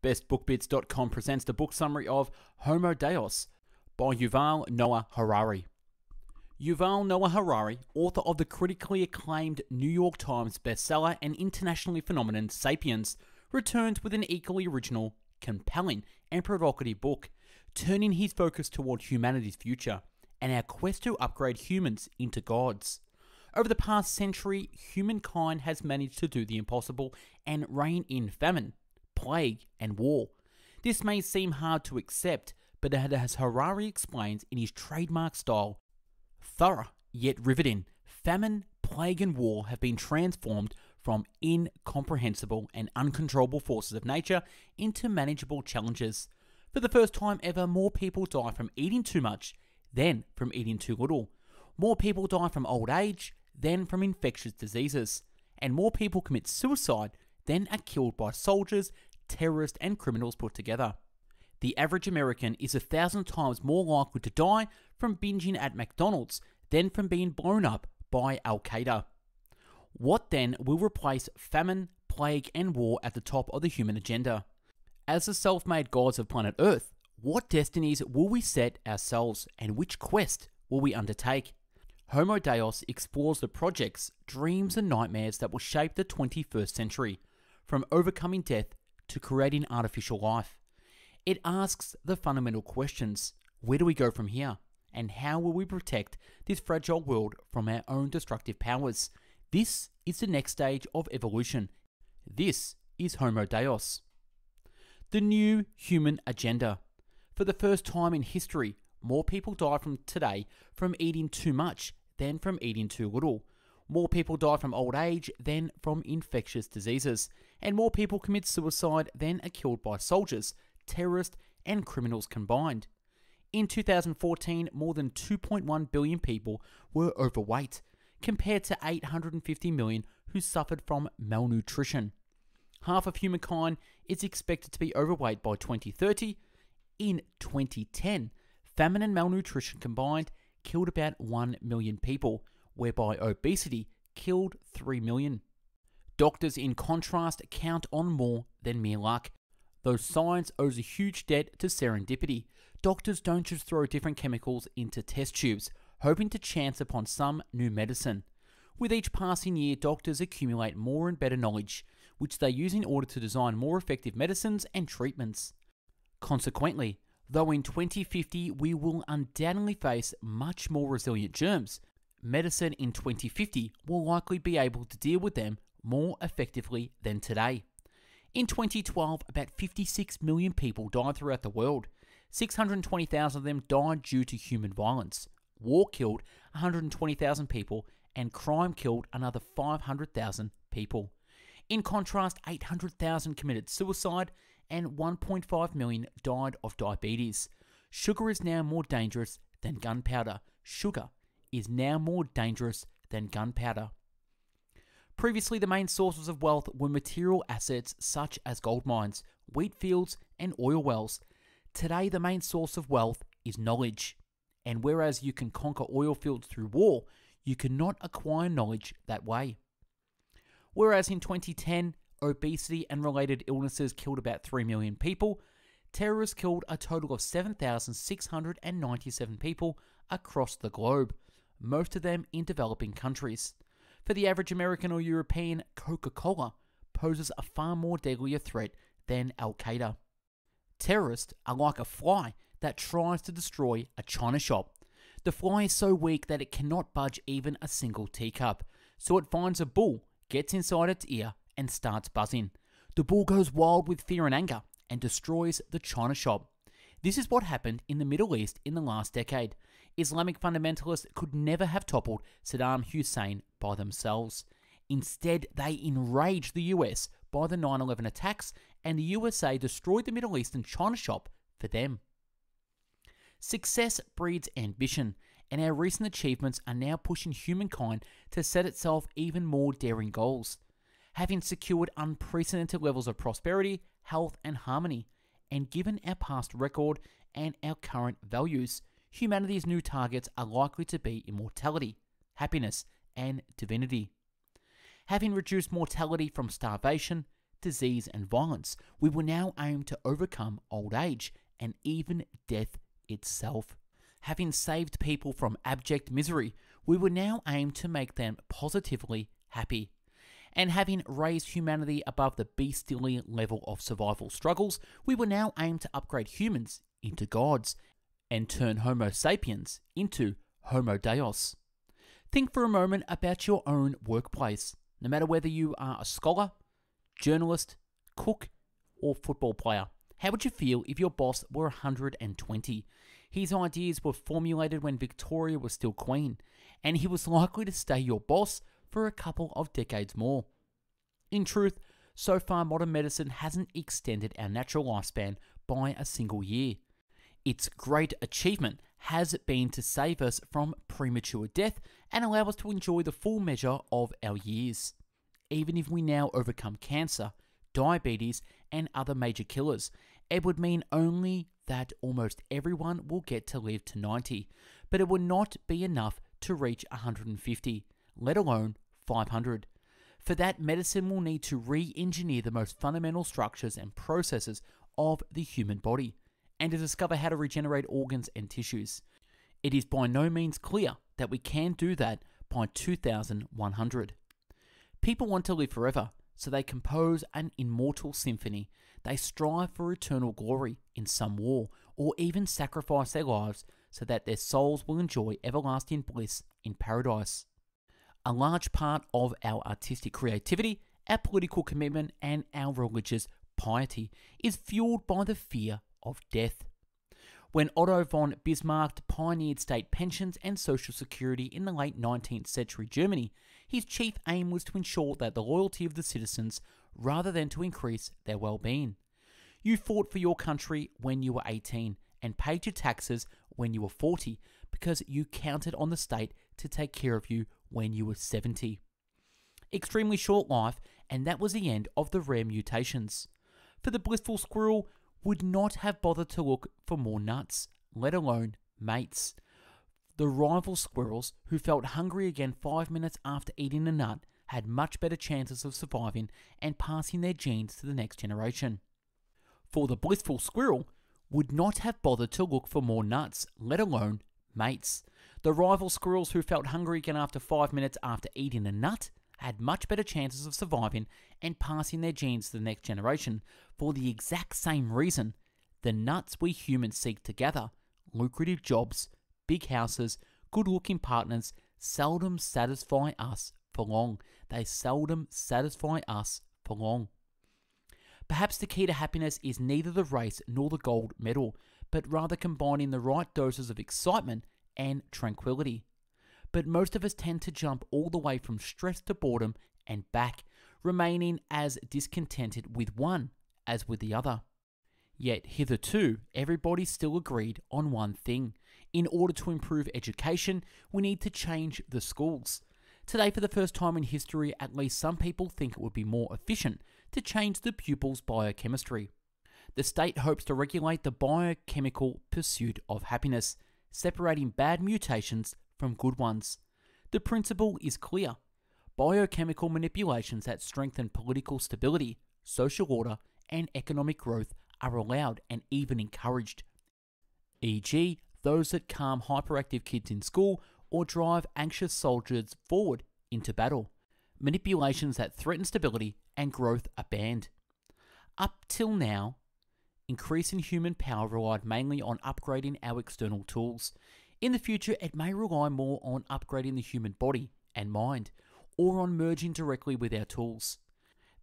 BestBookBits.com presents the book summary of Homo Deus by Yuval Noah Harari. Yuval Noah Harari, author of the critically acclaimed New York Times bestseller and internationally phenomenon Sapiens, returns with an equally original, compelling, and provocative book, turning his focus toward humanity's future and our quest to upgrade humans into gods. Over the past century, humankind has managed to do the impossible and rein in famine, plague, and war. This may seem hard to accept, but as Harari explains in his trademark style, thorough yet riveting, famine, plague, and war have been transformed from incomprehensible and uncontrollable forces of nature into manageable challenges. For the first time ever, more people die from eating too much than from eating too little. More people die from old age than from infectious diseases. And more people commit suicide than are killed by soldiers, terrorists, and criminals put together. The average American is 1,000 times more likely to die from binging at McDonald's than from being blown up by Al-Qaeda. What then will replace famine, plague, and war at the top of the human agenda? As the self-made gods of planet Earth, what destinies will we set ourselves, and which quest will we undertake? Homo Deus explores the projects, dreams, and nightmares that will shape the 21st century, from overcoming death to creating artificial life. It asks the fundamental questions: where do we go from here? And how will we protect this fragile world from our own destructive powers? This is the next stage of evolution. This is Homo Deus. The new human agenda. For the first time in history, more people die today from eating too much than from eating too little. More people die from old age than from infectious diseases. And more people commit suicide than are killed by soldiers, terrorists, and criminals combined. In 2014, more than 2.1 billion people were overweight, compared to 850 million who suffered from malnutrition. Half of humankind is expected to be overweight by 2030. In 2010, famine and malnutrition combined killed about 1 million people, whereby obesity killed 3 million. Doctors, in contrast, count on more than mere luck. Though science owes a huge debt to serendipity, doctors don't just throw different chemicals into test tubes, hoping to chance upon some new medicine. With each passing year, doctors accumulate more and better knowledge, which they use in order to design more effective medicines and treatments. Consequently, though in 2050 we will undoubtedly face much more resilient germs, medicine in 2050 will likely be able to deal with them more effectively than today. In 2012, about 56 million people died throughout the world. 620,000 of them died due to human violence. War killed 120,000 people, and crime killed another 500,000 people. In contrast, 800,000 committed suicide, and 1.5 million died of diabetes. Sugar is now more dangerous than gunpowder. Sugar is now more dangerous than gunpowder. Previously, the main sources of wealth were material assets such as gold mines, wheat fields, and oil wells. Today, the main source of wealth is knowledge. And whereas you can conquer oil fields through war, you cannot acquire knowledge that way. Whereas in 2010, obesity and related illnesses killed about 3 million people, terrorists killed a total of 7,697 people across the globe, most of them in developing countries. For the average American or European, Coca-Cola poses a far more deadlier threat than Al-Qaeda. Terrorists are like a fly that tries to destroy a china shop. The fly is so weak that it cannot budge even a single teacup, so it finds a bull, gets inside its ear, and starts buzzing. The bull goes wild with fear and anger and destroys the china shop. This is what happened in the Middle East in the last decade. Islamic fundamentalists could never have toppled Saddam Hussein by themselves. Instead, they enraged the US by the 9/11 attacks, and the USA destroyed the Middle Eastern china shop for them. Success breeds ambition, and our recent achievements are now pushing humankind to set itself even more daring goals. Having secured unprecedented levels of prosperity, health, and harmony, and given our past record and our current values, humanity's new targets are likely to be immortality, happiness, and divinity. Having reduced mortality from starvation, disease, and violence, we will now aim to overcome old age and even death itself. Having saved people from abject misery, we will now aim to make them positively happy. And having raised humanity above the bestially level of survival struggles, we will now aim to upgrade humans into gods and turn Homo sapiens into Homo Deus. Think for a moment about your own workplace. No matter whether you are a scholar, journalist, cook, or football player, how would you feel if your boss were 120? His ideas were formulated when Victoria was still queen, and he was likely to stay your boss for a couple of decades more. In truth, so far modern medicine hasn't extended our natural lifespan by a single year. Its great achievement has been to save us from premature death and allow us to enjoy the full measure of our years. Even if we now overcome cancer, diabetes, and other major killers, it would mean only that almost everyone will get to live to 90, but it would not be enough to reach 150, let alone 500. For that, medicine will need to re-engineer the most fundamental structures and processes of the human body, and to discover how to regenerate organs and tissues. It is by no means clear that we can do that by 2100. People want to live forever, so they compose an immortal symphony. They strive for eternal glory in some war, or even sacrifice their lives so that their souls will enjoy everlasting bliss in paradise. A large part of our artistic creativity, our political commitment, and our religious piety is fueled by the fear of death. When Otto von Bismarck pioneered state pensions and social security in the late 19th century Germany, his chief aim was to ensure that the loyalty of the citizens rather than to increase their well-being. You fought for your country when you were 18 and paid your taxes when you were 40 because you counted on the state to take care of you when you were 70. Extremely short life, and that was the end of the rare mutations. For the blissful squirrel would not have bothered to look for more nuts, let alone mates. The rival squirrels, who felt hungry again 5 minutes after eating a nut, had much better chances of surviving and passing their genes to the next generation. For the blissful squirrel would not have bothered to look for more nuts, let alone mates. The rival squirrels who felt hungry again after 5 minutes after eating a nut had much better chances of surviving and passing their genes to the next generation for the exact same reason. The nuts we humans seek to gather, lucrative jobs, big houses, good-looking partners, seldom satisfy us for long. They seldom satisfy us for long. Perhaps the key to happiness is neither the race nor the gold medal, but rather combining the right doses of excitement and tranquility. But most of us tend to jump all the way from stress to boredom and back, remaining as discontented with one as with the other. Yet hitherto, everybody still agreed on one thing. In order to improve education, we need to change the schools. Today, for the first time in history, at least some people think it would be more efficient to change the pupils' biochemistry. The state hopes to regulate the biochemical pursuit of happiness, separating bad mutations from good ones. The principle is clear. Biochemical manipulations that strengthen political stability, social order, and economic growth are allowed and even encouraged. E.g., those that calm hyperactive kids in school or drive anxious soldiers forward into battle. Manipulations that threaten stability and growth are banned. Up till now, increasing human power relied mainly on upgrading our external tools. In the future, it may rely more on upgrading the human body and mind, or on merging directly with our tools.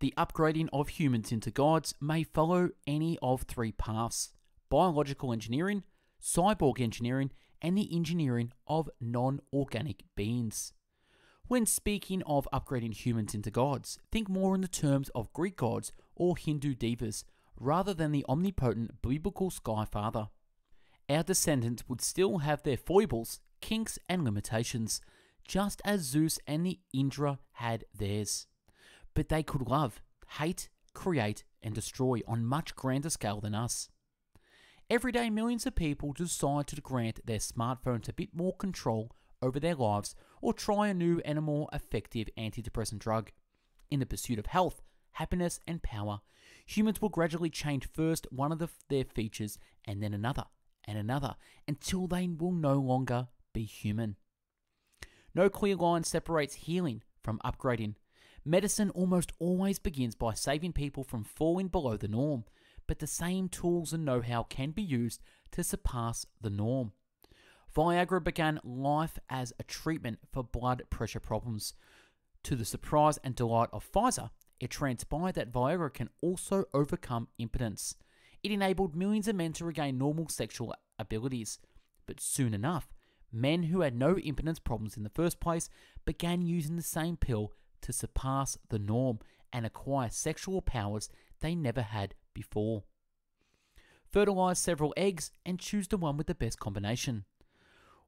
The upgrading of humans into gods may follow any of three paths: biological engineering, cyborg engineering, and the engineering of non-organic beings. When speaking of upgrading humans into gods, think more in the terms of Greek gods or Hindu devas, rather than the omnipotent biblical Sky Father. Our descendants would still have their foibles, kinks, and limitations, just as Zeus and the Indra had theirs. But they could love, hate, create, and destroy on much grander scale than us. Every day, millions of people decide to grant their smartphones a bit more control over their lives or try a new and a more effective antidepressant drug. In the pursuit of health, happiness, and power, humans will gradually change first one of their features and then another and another until they will no longer be human. No clear line separates healing from upgrading. Medicine almost always begins by saving people from falling below the norm, but the same tools and know-how can be used to surpass the norm. Viagra began life as a treatment for blood pressure problems. To the surprise and delight of Pfizer, it transpired that Viagra can also overcome impotence. It enabled millions of men to regain normal sexual abilities. But soon enough, men who had no impotence problems in the first place began using the same pill to surpass the norm and acquire sexual powers they never had before. Fertilize several eggs and choose the one with the best combination.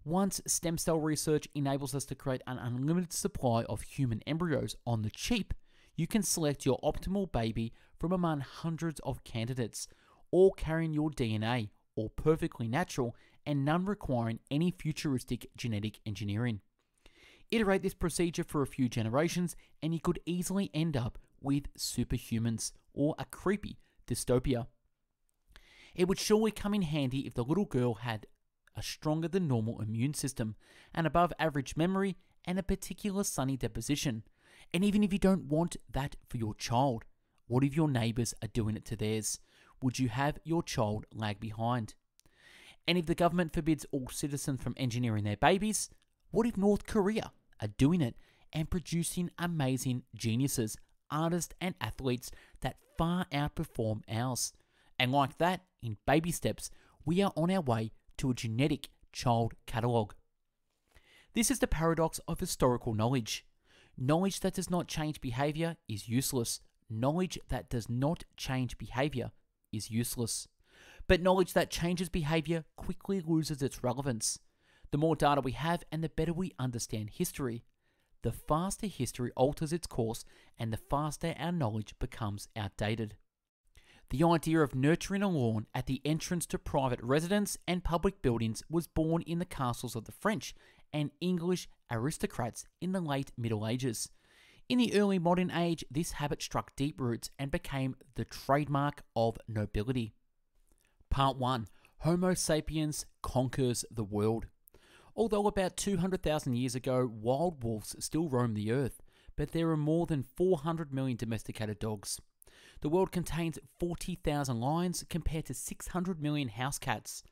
Once stem cell research enables us to create an unlimited supply of human embryos on the cheap, you can select your optimal baby from among hundreds of candidates, all carrying your DNA, all perfectly natural, and none requiring any futuristic genetic engineering. Iterate this procedure for a few generations, and you could easily end up with superhumans or a creepy dystopia. It would surely come in handy if the little girl had a stronger than normal immune system, an above average memory, and a particular sunny deposition. And even if you don't want that for your child, what if your neighbours are doing it to theirs? Would you have your child lag behind? And if the government forbids all citizens from engineering their babies, what if North Korea are doing it and producing amazing geniuses, artists and athletes that far outperform ours? And like that, in baby steps, we are on our way to a genetic child catalogue. This is the paradox of historical knowledge. Knowledge that does not change behaviour is useless. Knowledge that does not change behaviour is useless. But knowledge that changes behaviour quickly loses its relevance. The more data we have and the better we understand history, the faster history alters its course and the faster our knowledge becomes outdated. The idea of nurturing a lawn at the entrance to private residence and public buildings was born in the castles of the French and English aristocrats in the late Middle Ages. In the early modern age, this habit struck deep roots and became the trademark of nobility. Part 1. Homo sapiens conquers the world. Although about 200,000 years ago, wild wolves still roam the earth, but there are more than 400 million domesticated dogs. The world contains 40,000 lions compared to 600 million house cats,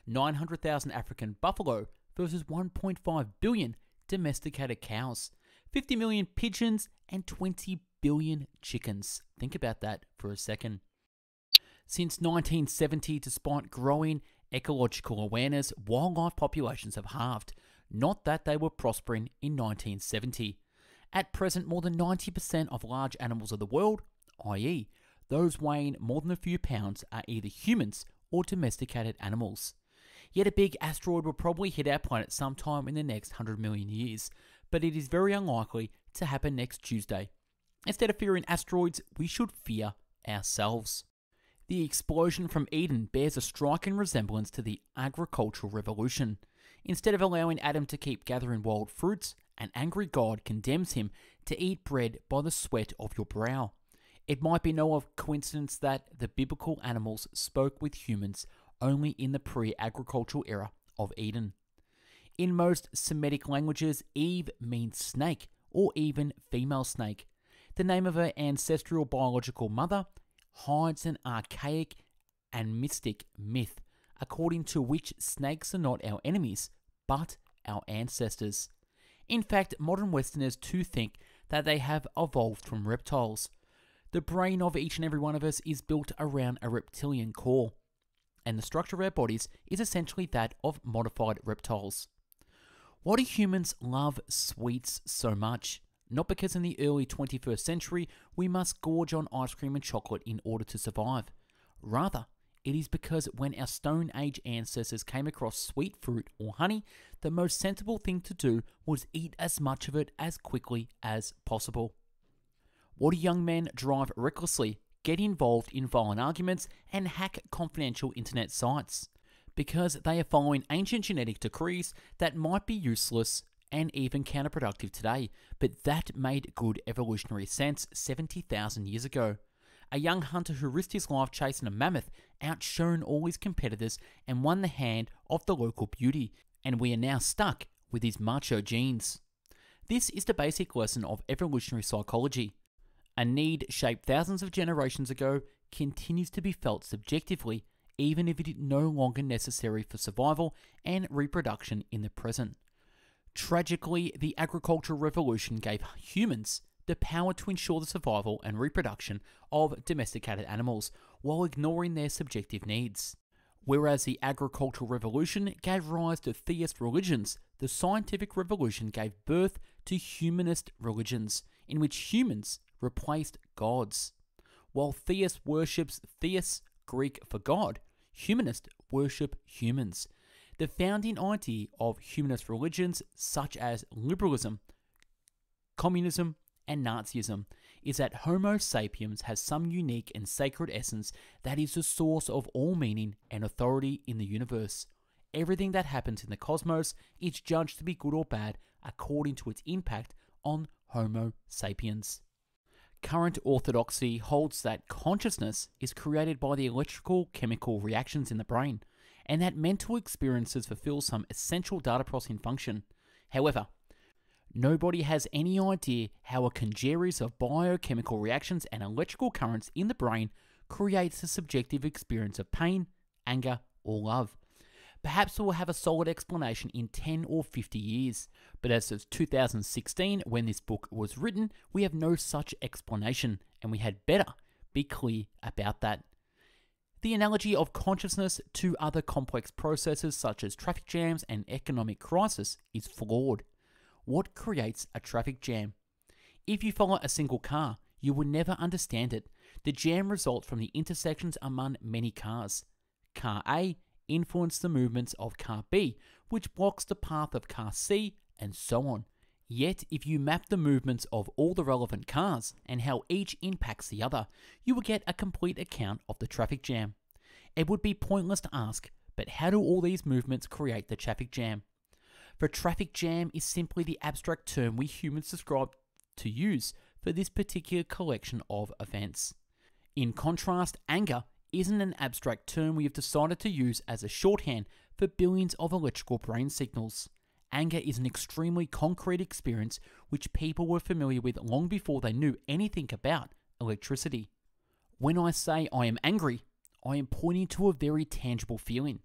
900,000 African buffalo versus 1.5 billion domesticated cows, 50 million pigeons, and 20 billion chickens. Think about that for a second. Since 1970, despite growing ecological awareness, wildlife populations have halved. Not that they were prospering in 1970. At present, more than 90% of large animals of the world, i.e., those weighing more than a few pounds, are either humans or domesticated animals. Yet a big asteroid will probably hit our planet sometime in the next 100 million years, but it is very unlikely to happen next Tuesday. Instead of fearing asteroids, we should fear ourselves. The explosion from Eden bears a striking resemblance to the agricultural revolution. Instead of allowing Adam to keep gathering wild fruits, an angry God condemns him to eat bread by the sweat of your brow. It might be no coincidence that the biblical animals spoke with humans only in the pre-agricultural era of Eden. In most Semitic languages, Eve means snake or even female snake. The name of her ancestral biological mother hides an archaic and mystic myth, according to which snakes are not our enemies, but our ancestors. In fact, modern Westerners too think that they have evolved from reptiles. The brain of each and every one of us is built around a reptilian core, and the structure of our bodies is essentially that of modified reptiles. Why do humans love sweets so much? Not because in the early 21st century we must gorge on ice cream and chocolate in order to survive. Rather, it is because when our Stone Age ancestors came across sweet fruit or honey, the most sensible thing to do was eat as much of it as quickly as possible. Why do young men drive recklessly, get involved in violent arguments, and hack confidential internet sites? Because they are following ancient genetic decrees that might be useless and even counterproductive today, but that made good evolutionary sense 70,000 years ago. A young hunter who risked his life chasing a mammoth outshone all his competitors and won the hand of the local beauty, and we are now stuck with his macho genes. This is the basic lesson of evolutionary psychology. A need shaped thousands of generations ago continues to be felt subjectively, even if it is no longer necessary for survival and reproduction in the present. Tragically, the agricultural revolution gave humans the power to ensure the survival and reproduction of domesticated animals while ignoring their subjective needs. Whereas the agricultural revolution gave rise to theist religions, the scientific revolution gave birth to humanist religions, in which humans replaced gods. While theist worships theists, Greek for God, humanists worship humans. The founding idea of humanist religions such as liberalism, communism, and Nazism is that Homo sapiens has some unique and sacred essence that is the source of all meaning and authority in the universe. Everything that happens in the cosmos is judged to be good or bad according to its impact on Homo sapiens. Current orthodoxy holds that consciousness is created by the electrical chemical reactions in the brain, and that mental experiences fulfill some essential data processing function. However, nobody has any idea how a congeries of biochemical reactions and electrical currents in the brain creates a subjective experience of pain, anger, or love. Perhaps we'll have a solid explanation in 10 or 50 years, but as of 2016, when this book was written, we have no such explanation, and we had better be clear about that. The analogy of consciousness to other complex processes such as traffic jams and economic crisis is flawed. What creates a traffic jam? If you follow a single car, you will never understand it. The jam results from the intersections among many cars. Car A influences the movements of car B, which blocks the path of car C, and so on. Yet, if you map the movements of all the relevant cars and how each impacts the other, you will get a complete account of the traffic jam. It would be pointless to ask, but how do all these movements create the traffic jam? For traffic jam is simply the abstract term we humans describe to use for this particular collection of events. In contrast, anger isn't an abstract term we have decided to use as a shorthand for billions of electrical brain signals. Anger is an extremely concrete experience which people were familiar with long before they knew anything about electricity. When I say I am angry, I am pointing to a very tangible feeling.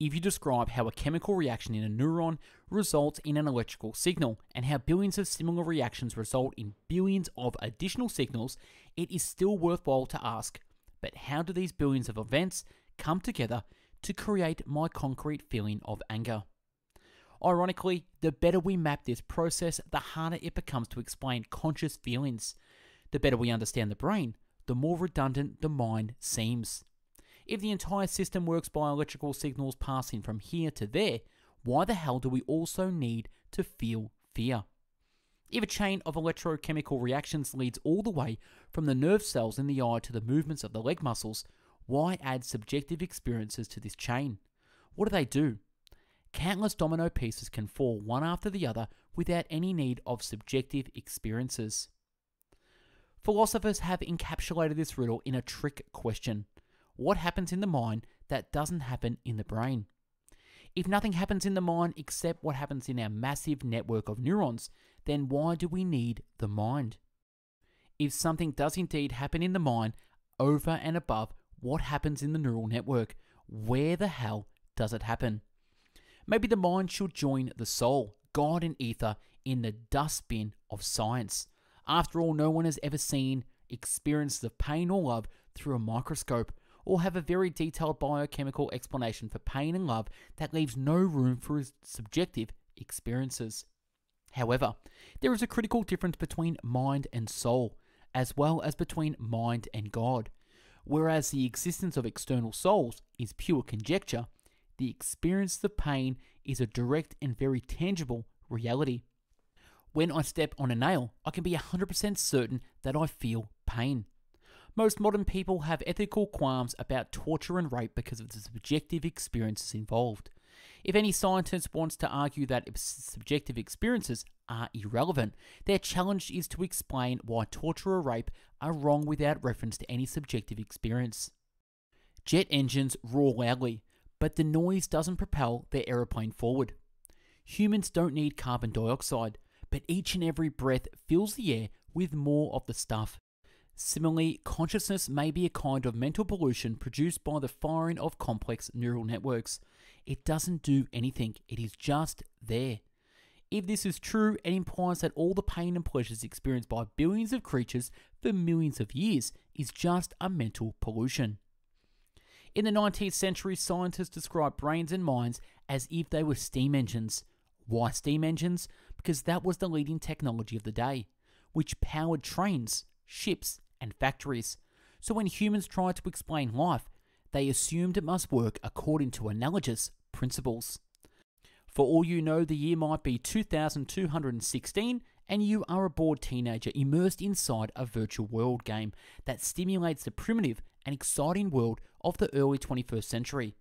If you describe how a chemical reaction in a neuron results in an electrical signal and how billions of similar reactions result in billions of additional signals, it is still worthwhile to ask, but how do these billions of events come together to create my concrete feeling of anger? Ironically, the better we map this process, the harder it becomes to explain conscious feelings. The better we understand the brain, the more redundant the mind seems. If the entire system works by electrical signals passing from here to there, why the hell do we also need to feel fear? If a chain of electrochemical reactions leads all the way from the nerve cells in the eye to the movements of the leg muscles, why add subjective experiences to this chain? What do? Countless domino pieces can fall one after the other without any need of subjective experiences. Philosophers have encapsulated this riddle in a trick question. What happens in the mind that doesn't happen in the brain? If nothing happens in the mind except what happens in our massive network of neurons, then why do we need the mind? If something does indeed happen in the mind over and above what happens in the neural network, where the hell does it happen? Maybe the mind should join the soul, God and ether, in the dustbin of science. After all, no one has ever seen experiences of pain or love through a microscope, or have a very detailed biochemical explanation for pain and love that leaves no room for subjective experiences. However, there is a critical difference between mind and soul, as well as between mind and God. Whereas the existence of external souls is pure conjecture, the experience of pain is a direct and very tangible reality. When I step on a nail, I can be 100% certain that I feel pain. Most modern people have ethical qualms about torture and rape because of the subjective experiences involved. If any scientist wants to argue that subjective experiences are irrelevant, their challenge is to explain why torture or rape are wrong without reference to any subjective experience. Jet engines roar loudly, but the noise doesn't propel their aeroplane forward. Humans don't need carbon dioxide, but each and every breath fills the air with more of the stuff. Similarly, consciousness may be a kind of mental pollution produced by the firing of complex neural networks. It doesn't do anything, it is just there. If this is true, it implies that all the pain and pleasures experienced by billions of creatures for millions of years is just a mental pollution. In the 19th century, scientists described brains and minds as if they were steam engines. Why steam engines? Because that was the leading technology of the day, which powered trains, ships, and factories. So when humans tried to explain life, they assumed it must work according to analogous principles. For all you know, the year might be 2216 and you are a bored teenager immersed inside a virtual world game that stimulates the primitive and exciting world of the early 21st century.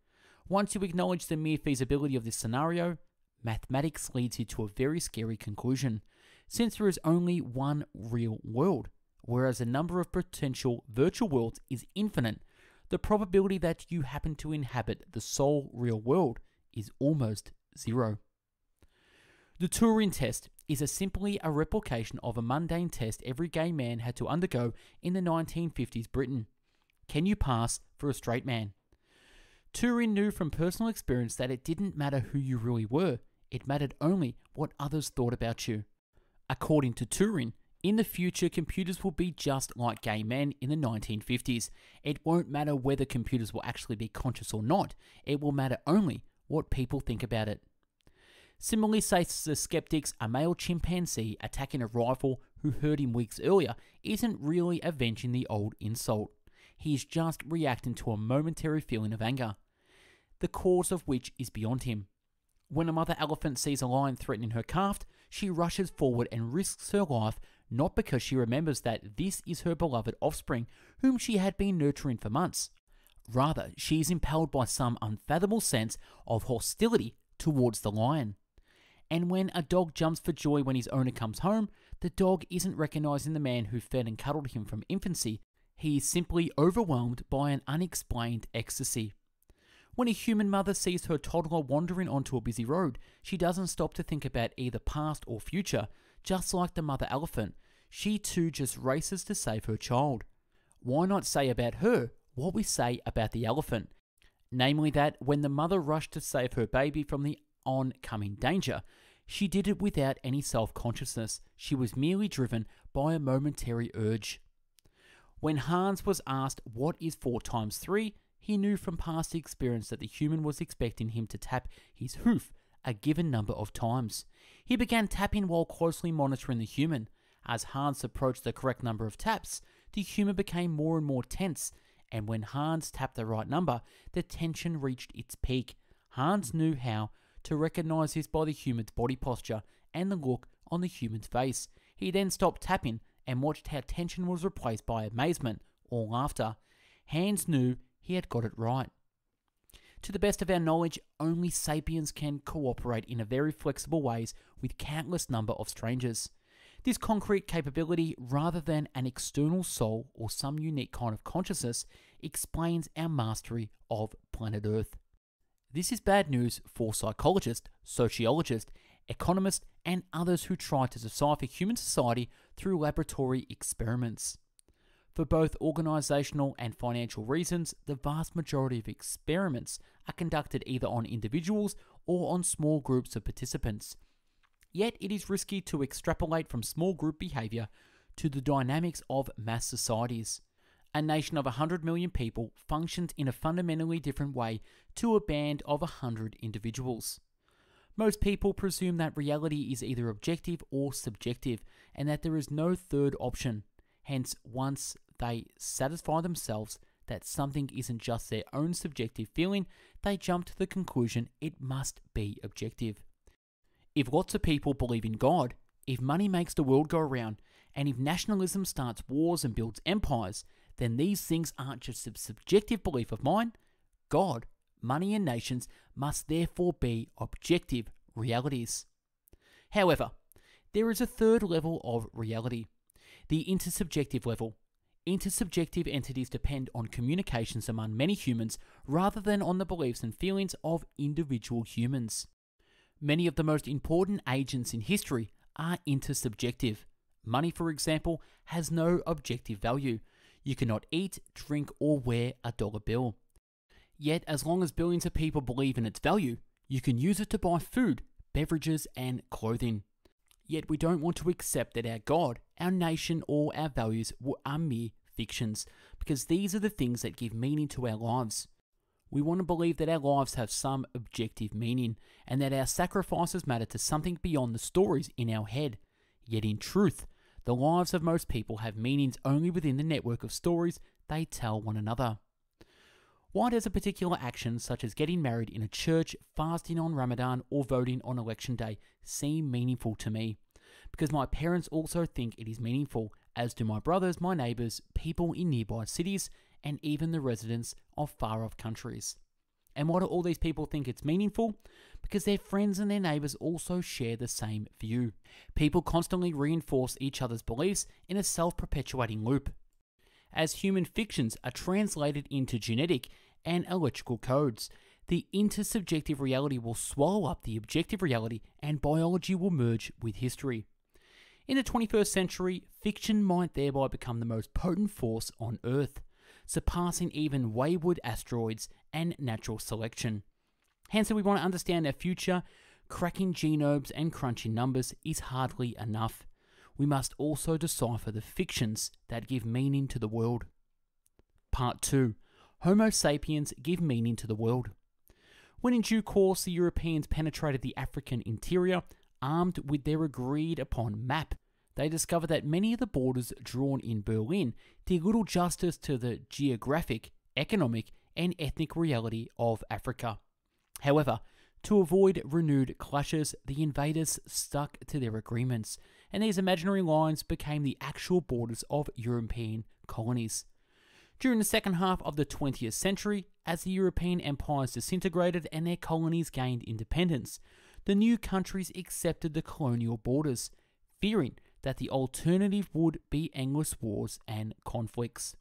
Once you acknowledge the mere feasibility of this scenario, mathematics leads you to a very scary conclusion. Since there is only one real world, whereas the number of potential virtual worlds is infinite, the probability that you happen to inhabit the sole real world is almost zero. The Turing test is simply a replication of a mundane test every gay man had to undergo in the 1950s Britain. Can you pass for a straight man? Turing knew from personal experience that it didn't matter who you really were, it mattered only what others thought about you. According to Turing, in the future, computers will be just like gay men in the 1950s. It won't matter whether computers will actually be conscious or not. It will matter only what people think about it. Similarly, says the skeptics, a male chimpanzee attacking a rival who hurt him weeks earlier isn't really avenging the old insult. He is just reacting to a momentary feeling of anger, the cause of which is beyond him. When a mother elephant sees a lion threatening her calf, she rushes forward and risks her life, not because she remembers that this is her beloved offspring whom she had been nurturing for months. Rather, she is impelled by some unfathomable sense of hostility towards the lion. And when a dog jumps for joy when his owner comes home, the dog isn't recognizing the man who fed and cuddled him from infancy. He is simply overwhelmed by an unexplained ecstasy. When a human mother sees her toddler wandering onto a busy road, she doesn't stop to think about either past or future. Just like the mother elephant, she too just races to save her child. Why not say about her what we say about the elephant? Namely that when the mother rushed to save her baby from the oncoming danger, she did it without any self-consciousness. She was merely driven by a momentary urge. When Hans was asked what is 4 times 3, he knew from past experience that the human was expecting him to tap his hoof a given number of times. He began tapping while closely monitoring the human. As Hans approached the correct number of taps, the human became more and more tense, and when Hans tapped the right number, the tension reached its peak. Hans knew how to recognize this by the human's body posture and the look on the human's face. He then stopped tapping and watched how tension was replaced by amazement or laughter. Hans knew he had got it right. To the best of our knowledge, only sapiens can cooperate in a very flexible ways with countless number of strangers. This concrete capability, rather than an external soul or some unique kind of consciousness, explains our mastery of planet Earth. This is bad news for psychologists, sociologists, economists, and others who try to decipher human society through laboratory experiments. For both organisational and financial reasons, the vast majority of experiments are conducted either on individuals or on small groups of participants. Yet it is risky to extrapolate from small group behaviour to the dynamics of mass societies. A nation of 100 million people functions in a fundamentally different way to a band of 100 individuals. Most people presume that reality is either objective or subjective, and that there is no third option. Hence, once they satisfy themselves that something isn't just their own subjective feeling, they jump to the conclusion it must be objective. If lots of people believe in God, if money makes the world go around, and if nationalism starts wars and builds empires, then these things aren't just a subjective belief of mine. God money, and nations must therefore be objective realities. However, there is a third level of reality, the intersubjective level. Intersubjective entities depend on communications among many humans rather than on the beliefs and feelings of individual humans. Many of the most important agents in history are intersubjective. Money, for example, has no objective value. You cannot eat, drink, or wear a dollar bill. Yet, as long as billions of people believe in its value, you can use it to buy food, beverages, and clothing. Yet we don't want to accept that our God, our nation, or our values are mere fictions, because these are the things that give meaning to our lives. We want to believe that our lives have some objective meaning, and that our sacrifices matter to something beyond the stories in our head. Yet in truth, the lives of most people have meanings only within the network of stories they tell one another. Why does a particular action, such as getting married in a church, fasting on Ramadan, or voting on election day, seem meaningful to me? Because my parents also think it is meaningful, as do my brothers, my neighbours, people in nearby cities, and even the residents of far-off countries. And why do all these people think it's meaningful? Because their friends and their neighbours also share the same view. People constantly reinforce each other's beliefs in a self-perpetuating loop. As human fictions are translated into genetic and electrical codes, the intersubjective reality will swallow up the objective reality, and biology will merge with history. In the 21st century, fiction might thereby become the most potent force on Earth, surpassing even wayward asteroids and natural selection. Hence, if we want to understand our future, cracking genomes and crunching numbers is hardly enough. We must also decipher the fictions that give meaning to the world. Part 2. Homo sapiens give meaning to the world. When in due course the Europeans penetrated the African interior, armed with their agreed upon map, they discovered that many of the borders drawn in Berlin did little justice to the geographic, economic, and ethnic reality of Africa. However, to avoid renewed clashes, the invaders stuck to their agreements, and these imaginary lines became the actual borders of European colonies. During the second half of the 20th century, as the European empires disintegrated and their colonies gained independence, the new countries accepted the colonial borders, fearing that the alternative would be endless wars and conflicts.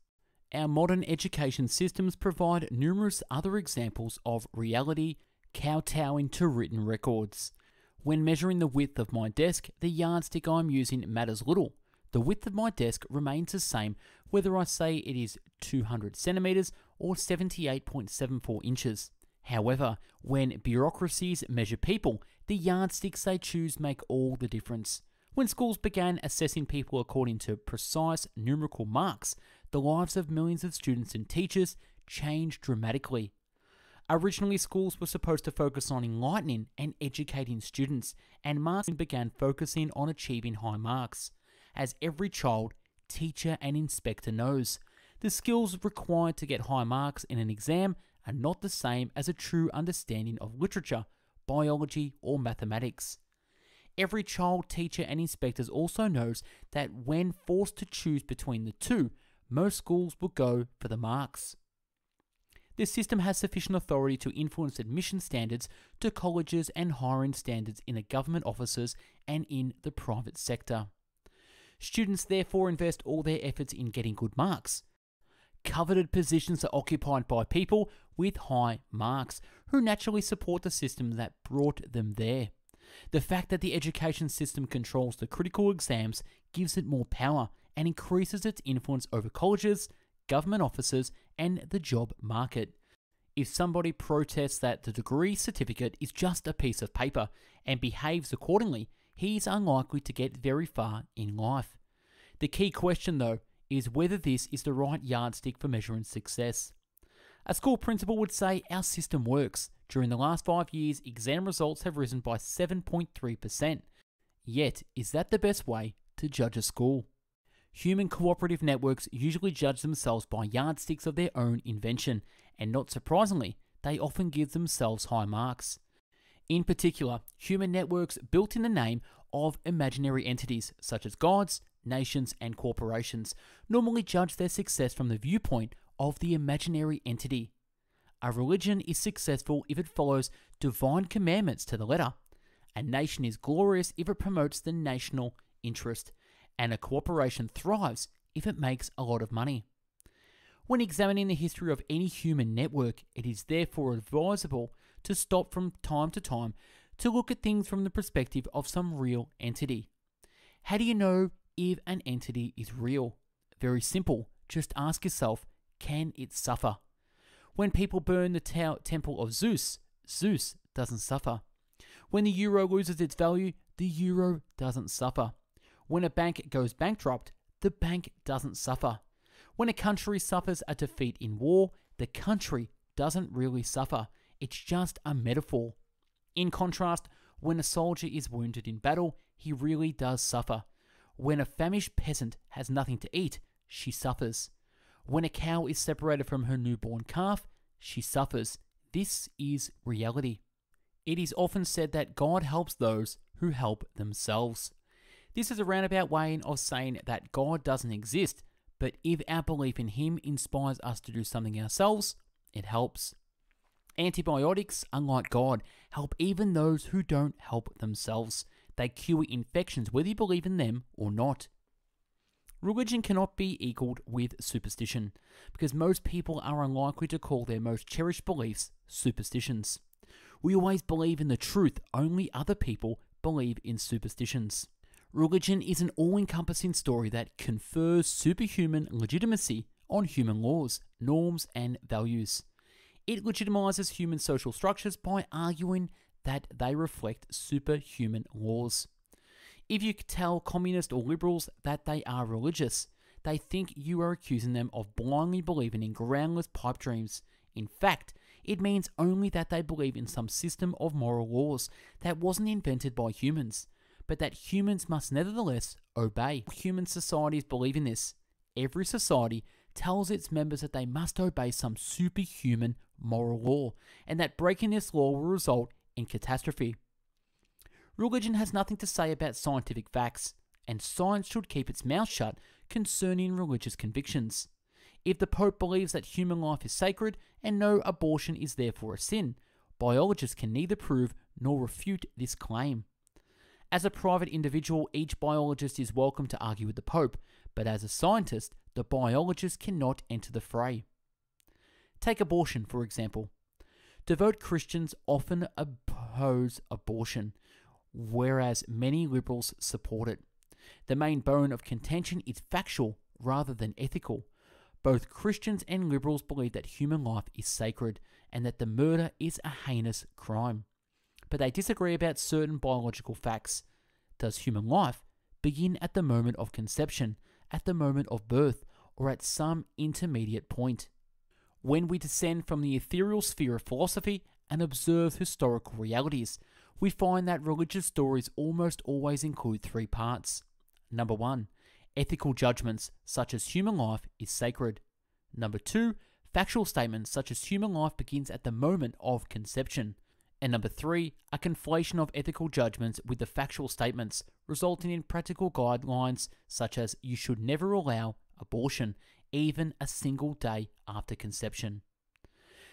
Our modern education systems provide numerous other examples of reality kowtowing to written records. When measuring the width of my desk, the yardstick I'm using matters little. The width of my desk remains the same whether I say it is 200 centimeters or 78.74 inches. However, when bureaucracies measure people, the yardsticks they choose make all the difference. When schools began assessing people according to precise numerical marks, the lives of millions of students and teachers changed dramatically. Originally, schools were supposed to focus on enlightening and educating students, and marks began focusing on achieving high marks. As every child, teacher, and inspector knows, the skills required to get high marks in an exam are not the same as a true understanding of literature, biology, or mathematics. Every child, teacher, and inspector also knows that when forced to choose between the two, most schools will go for the marks. This system has sufficient authority to influence admission standards to colleges and hiring standards in the government offices and in the private sector. Students therefore invest all their efforts in getting good marks. Coveted positions are occupied by people with high marks, who naturally support the system that brought them there. The fact that the education system controls the critical exams gives it more power and increases its influence over colleges, government offices, and the job market. If somebody protests that the degree certificate is just a piece of paper and behaves accordingly, he is unlikely to get very far in life. The key question, though, is whether this is the right yardstick for measuring success. A school principal would say our system works. During the last 5 years, exam results have risen by 7.3%. Yet, is that the best way to judge a school? Human cooperative networks usually judge themselves by yardsticks of their own invention, and not surprisingly, they often give themselves high marks. In particular, human networks built in the name of imaginary entities such as gods, nations, and corporations normally judge their success from the viewpoint of the imaginary entity. A religion is successful if it follows divine commandments to the letter. A nation is glorious if it promotes the national interest. And a corporation thrives if it makes a lot of money. When examining the history of any human network, it is therefore advisable to stop from time to time to look at things from the perspective of some real entity. How do you know if an entity is real? Very simple. Just ask yourself, can it suffer? When people burn the temple of Zeus, Zeus doesn't suffer. When the euro loses its value, the euro doesn't suffer. When a bank goes bankrupt, the bank doesn't suffer. When a country suffers a defeat in war, the country doesn't really suffer. It's just a metaphor. In contrast, when a soldier is wounded in battle, he really does suffer. When a famished peasant has nothing to eat, she suffers. When a cow is separated from her newborn calf, she suffers. This is reality. It is often said that God helps those who help themselves. This is a roundabout way of saying that God doesn't exist, but if our belief in Him inspires us to do something ourselves, it helps. Antibiotics, unlike God, help even those who don't help themselves. They cure infections whether you believe in them or not. Religion cannot be equaled with superstition, because most people are unlikely to call their most cherished beliefs superstitions. We always believe in the truth, only other people believe in superstitions. Religion is an all-encompassing story that confers superhuman legitimacy on human laws, norms, and values. It legitimizes human social structures by arguing that they reflect superhuman laws. If you tell communists or liberals that they are religious, they think you are accusing them of blindly believing in groundless pipe dreams. In fact, it means only that they believe in some system of moral laws that wasn't invented by humans, but that humans must nevertheless obey. Human societies believe in this. Every society tells its members that they must obey some superhuman moral law, and that breaking this law will result in catastrophe. Religion has nothing to say about scientific facts, and science should keep its mouth shut concerning religious convictions. If the Pope believes that human life is sacred and no abortion is therefore a sin, biologists can neither prove nor refute this claim. As a private individual, each biologist is welcome to argue with the Pope, but as a scientist, the biologist cannot enter the fray. Take abortion, for example. Devout Christians often oppose abortion, whereas many liberals support it. The main bone of contention is factual rather than ethical. Both Christians and liberals believe that human life is sacred and that the murder is a heinous crime. But they disagree about certain biological facts. Does human life begin at the moment of conception, at the moment of birth, or at some intermediate point? When we descend from the ethereal sphere of philosophy and observe historical realities, we find that religious stories almost always include three parts. Number 1, ethical judgments such as human life is sacred. Number 2, factual statements such as human life begins at the moment of conception. And number 3, a conflation of ethical judgments with the factual statements, resulting in practical guidelines such as you should never allow abortion, even a single day after conception.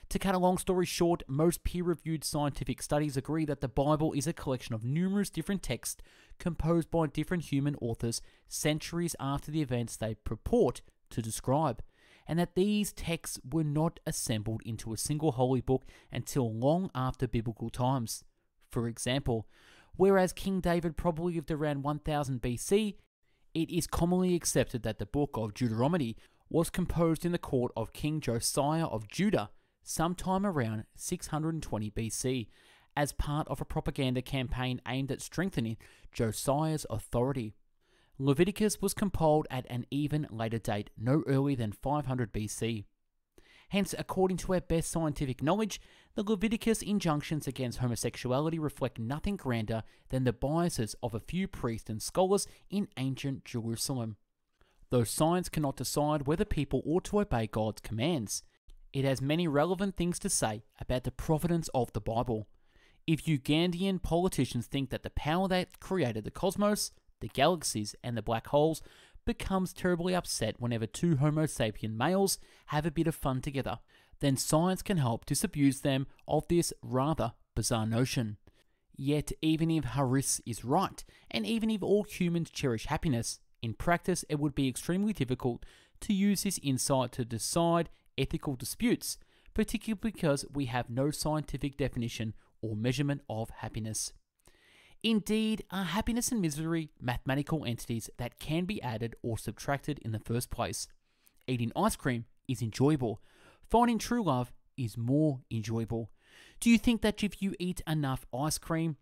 To cut a long story short, most peer-reviewed scientific studies agree that the Bible is a collection of numerous different texts composed by different human authors centuries after the events they purport to describe, and that these texts were not assembled into a single holy book until long after biblical times. For example, whereas King David probably lived around 1000 BC, it is commonly accepted that the book of Deuteronomy was composed in the court of King Josiah of Judah sometime around 620 BC, as part of a propaganda campaign aimed at strengthening Josiah's authority. Leviticus was compiled at an even later date, no earlier than 500 BC. Hence, according to our best scientific knowledge, the Leviticus injunctions against homosexuality reflect nothing grander than the biases of a few priests and scholars in ancient Jerusalem. Though science cannot decide whether people ought to obey God's commands, it has many relevant things to say about the providence of the Bible. If Ugandan politicians think that the power that created the cosmos, the galaxies, and the black holes becomes terribly upset whenever two Homo sapien males have a bit of fun together, then science can help disabuse them of this rather bizarre notion. Yet, even if Harari is right, and even if all humans cherish happiness, in practice it would be extremely difficult to use this insight to decide ethical disputes, particularly because we have no scientific definition or measurement of happiness. Indeed, are happiness and misery mathematical entities that can be added or subtracted in the first place? Eating ice cream is enjoyable. Finding true love is more enjoyable. Do you think that if you eat enough ice cream,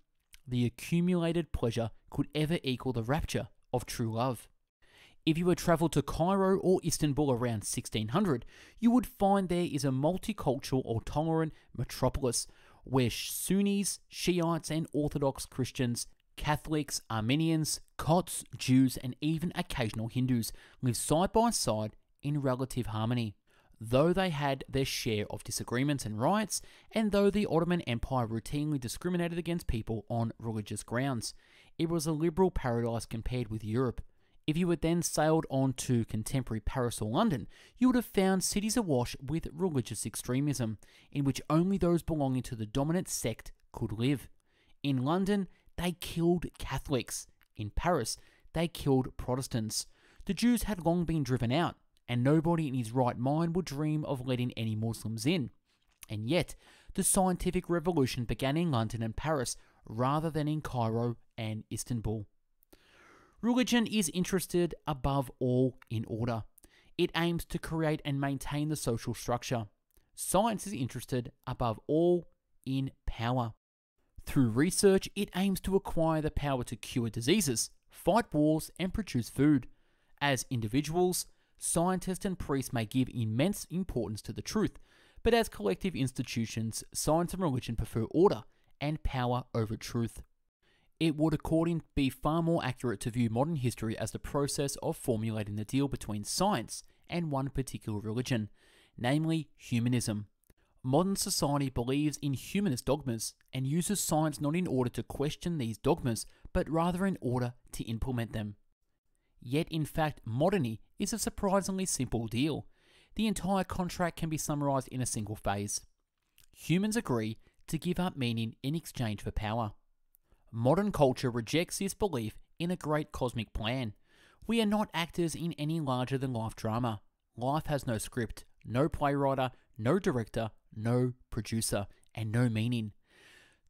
the accumulated pleasure could ever equal the rapture of true love? If you had travelled to Cairo or Istanbul around 1600, you would find there is a multicultural or tolerant metropolis where Sunnis, Shiites and Orthodox Christians, Catholics, Armenians, Copts, Jews and even occasional Hindus live side by side in relative harmony. Though they had their share of disagreements and riots, and though the Ottoman Empire routinely discriminated against people on religious grounds, it was a liberal paradise compared with Europe. If you had then sailed on to contemporary Paris or London, you would have found cities awash with religious extremism, in which only those belonging to the dominant sect could live. In London, they killed Catholics. In Paris, they killed Protestants. The Jews had long been driven out, and nobody in his right mind would dream of letting any Muslims in. And yet, the scientific revolution began in London and Paris rather than in Cairo and Istanbul. Religion is interested above all in order. It aims to create and maintain the social structure. Science is interested above all in power. Through research, it aims to acquire the power to cure diseases, fight wars, and produce food. As individuals, scientists and priests may give immense importance to the truth, but as collective institutions, science and religion prefer order and power over truth. It would, according, be far more accurate to view modern history as the process of formulating the deal between science and one particular religion, namely humanism. Modern society believes in humanist dogmas and uses science not in order to question these dogmas, but rather in order to implement them. Yet, in fact, modernity is a surprisingly simple deal. The entire contract can be summarized in a single phase. Humans agree to give up meaning in exchange for power. Modern culture rejects this belief in a great cosmic plan. We are not actors in any larger-than-life drama. Life has no script, no playwright, no director, no producer, and no meaning.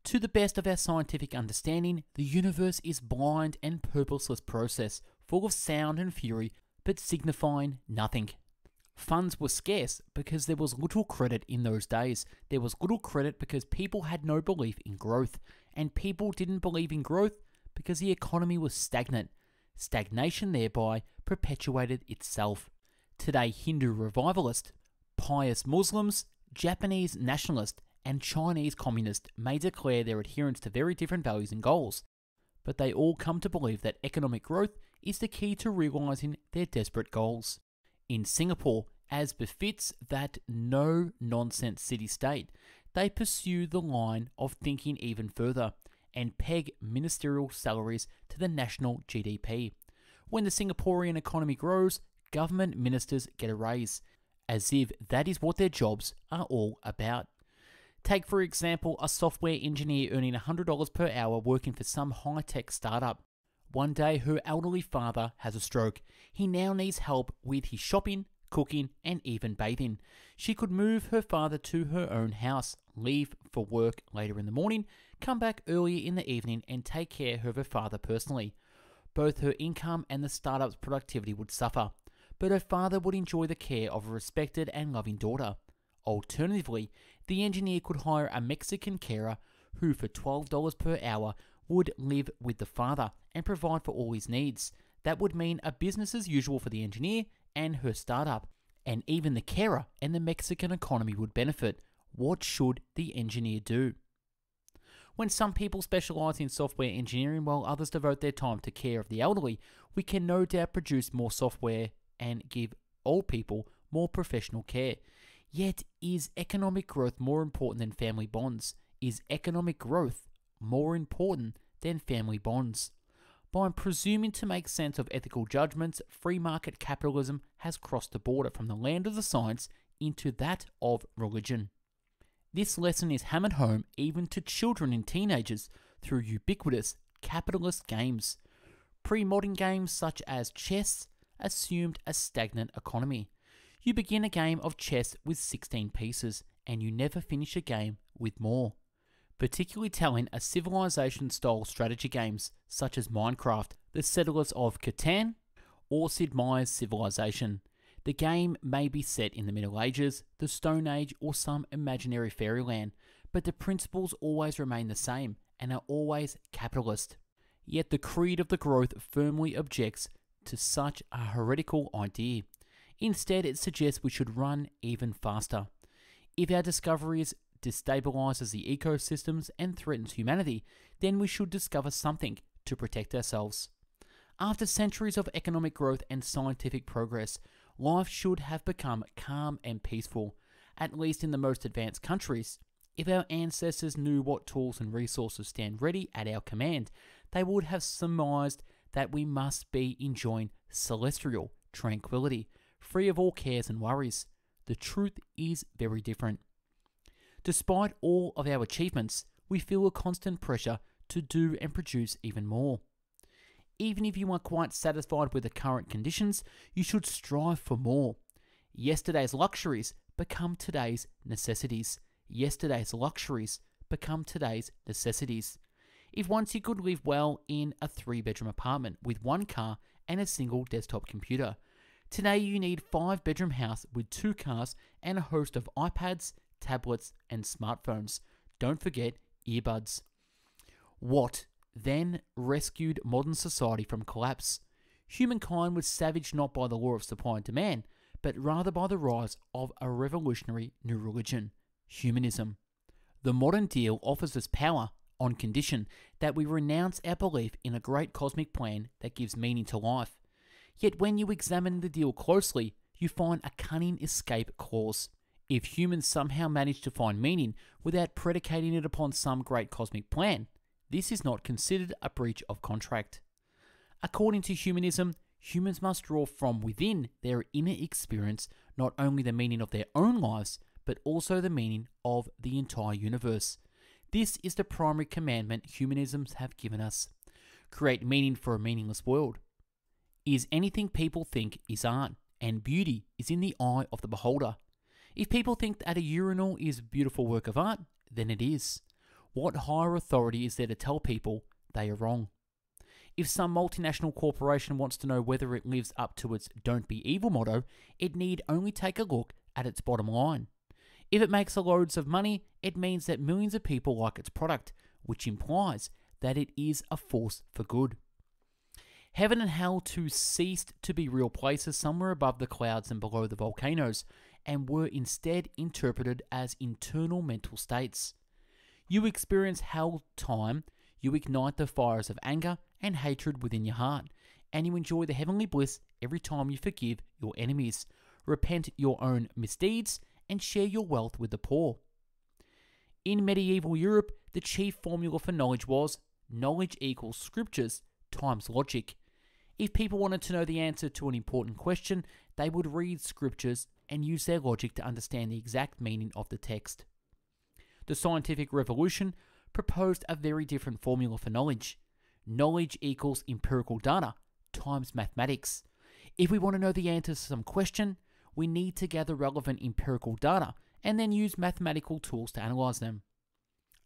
To the best of our scientific understanding, the universe is blind and purposeless process, full of sound and fury, but signifying nothing. Funds were scarce because there was little credit in those days. There was little credit because people had no belief in growth, and people didn't believe in growth because the economy was stagnant. Stagnation thereby perpetuated itself. Today, Hindu revivalist, pious Muslims, Japanese nationalist, and Chinese communist may declare their adherence to very different values and goals, but they all come to believe that economic growth is the key to realizing their desperate goals. In Singapore, as befits that no-nonsense city-state, they pursue the line of thinking even further and peg ministerial salaries to the national GDP. When the Singaporean economy grows, government ministers get a raise, as if that is what their jobs are all about. Take, for example, a software engineer earning $100 per hour working for some high-tech startup. One day, her elderly father has a stroke. He now needs help with his shopping, cooking, and even bathing. She could move her father to her own house, leave for work later in the morning, come back earlier in the evening, and take care of her father personally. Both her income and the startup's productivity would suffer, but her father would enjoy the care of a respected and loving daughter. Alternatively, the engineer could hire a Mexican carer who, for $12 per hour, would live with the father and provide for all his needs. That would mean a business as usual for the engineer and her startup, and even the carer and the Mexican economy would benefit. What should the engineer do? When some people specialize in software engineering while others devote their time to care of the elderly, we can no doubt produce more software and give old people more professional care. Yet, is economic growth more important than family bonds? Is economic growth more important than family bonds? By presuming to make sense of ethical judgments, free market capitalism has crossed the border from the land of the science into that of religion. This lesson is hammered home even to children and teenagers through ubiquitous capitalist games. Pre-modern games such as chess assumed a stagnant economy. You begin a game of chess with 16 pieces, and you never finish a game with more. Particularly telling are civilization-style strategy games such as Minecraft, The Settlers of Catan, or Sid Meier's Civilization. The game may be set in the Middle Ages, the Stone Age, or some imaginary fairyland, but the principles always remain the same and are always capitalist. Yet the creed of the growth firmly objects to such a heretical idea. Instead, it suggests we should run even faster. If our discoveries destabilizes the ecosystems and threatens humanity, then we should discover something to protect ourselves. After centuries of economic growth and scientific progress, life should have become calm and peaceful, at least in the most advanced countries. If our ancestors knew what tools and resources stand ready at our command, they would have surmised that we must be enjoying celestial tranquility, free of all cares and worries. The truth is very different. Despite all of our achievements, we feel a constant pressure to do and produce even more. Even if you are quite satisfied with the current conditions, you should strive for more. Yesterday's luxuries become today's necessities. Yesterday's luxuries become today's necessities. If once you could live well in a 3-bedroom apartment with 1 car and a single desktop computer, today you need a 5-bedroom house with 2 cars and a host of iPads, tablets, and smartphones. Don't forget earbuds. What then rescued modern society from collapse? Humankind was savaged not by the law of supply and demand, but rather by the rise of a revolutionary new religion, humanism. The modern deal offers us power on condition that we renounce our belief in a great cosmic plan that gives meaning to life. Yet when you examine the deal closely, you find a cunning escape clause. If humans somehow manage to find meaning without predicating it upon some great cosmic plan, this is not considered a breach of contract. According to humanism, humans must draw from within their inner experience not only the meaning of their own lives, but also the meaning of the entire universe. This is the primary commandment humanisms have given us. Create meaning for a meaningless world. Is anything people think is art, and beauty is in the eye of the beholder. If people think that a urinal is a beautiful work of art, then it is. What higher authority is there to tell people they are wrong? If some multinational corporation wants to know whether it lives up to its "Don't be evil" motto, it need only take a look at its bottom line. If it makes loads of money, it means that millions of people like its product, which implies that it is a force for good. Heaven and hell too ceased to be real places somewhere above the clouds and below the volcanoes, and were instead interpreted as internal mental states. You experience hell time, you ignite the fires of anger and hatred within your heart, and you enjoy the heavenly bliss every time you forgive your enemies, repent your own misdeeds, and share your wealth with the poor. In medieval Europe, the chief formula for knowledge was knowledge equals scriptures times logic. If people wanted to know the answer to an important question, they would read scriptures and use their logic to understand the exact meaning of the text. The scientific revolution proposed a very different formula for knowledge. Knowledge equals empirical data times mathematics. If we want to know the answer to some question, we need to gather relevant empirical data and then use mathematical tools to analyze them.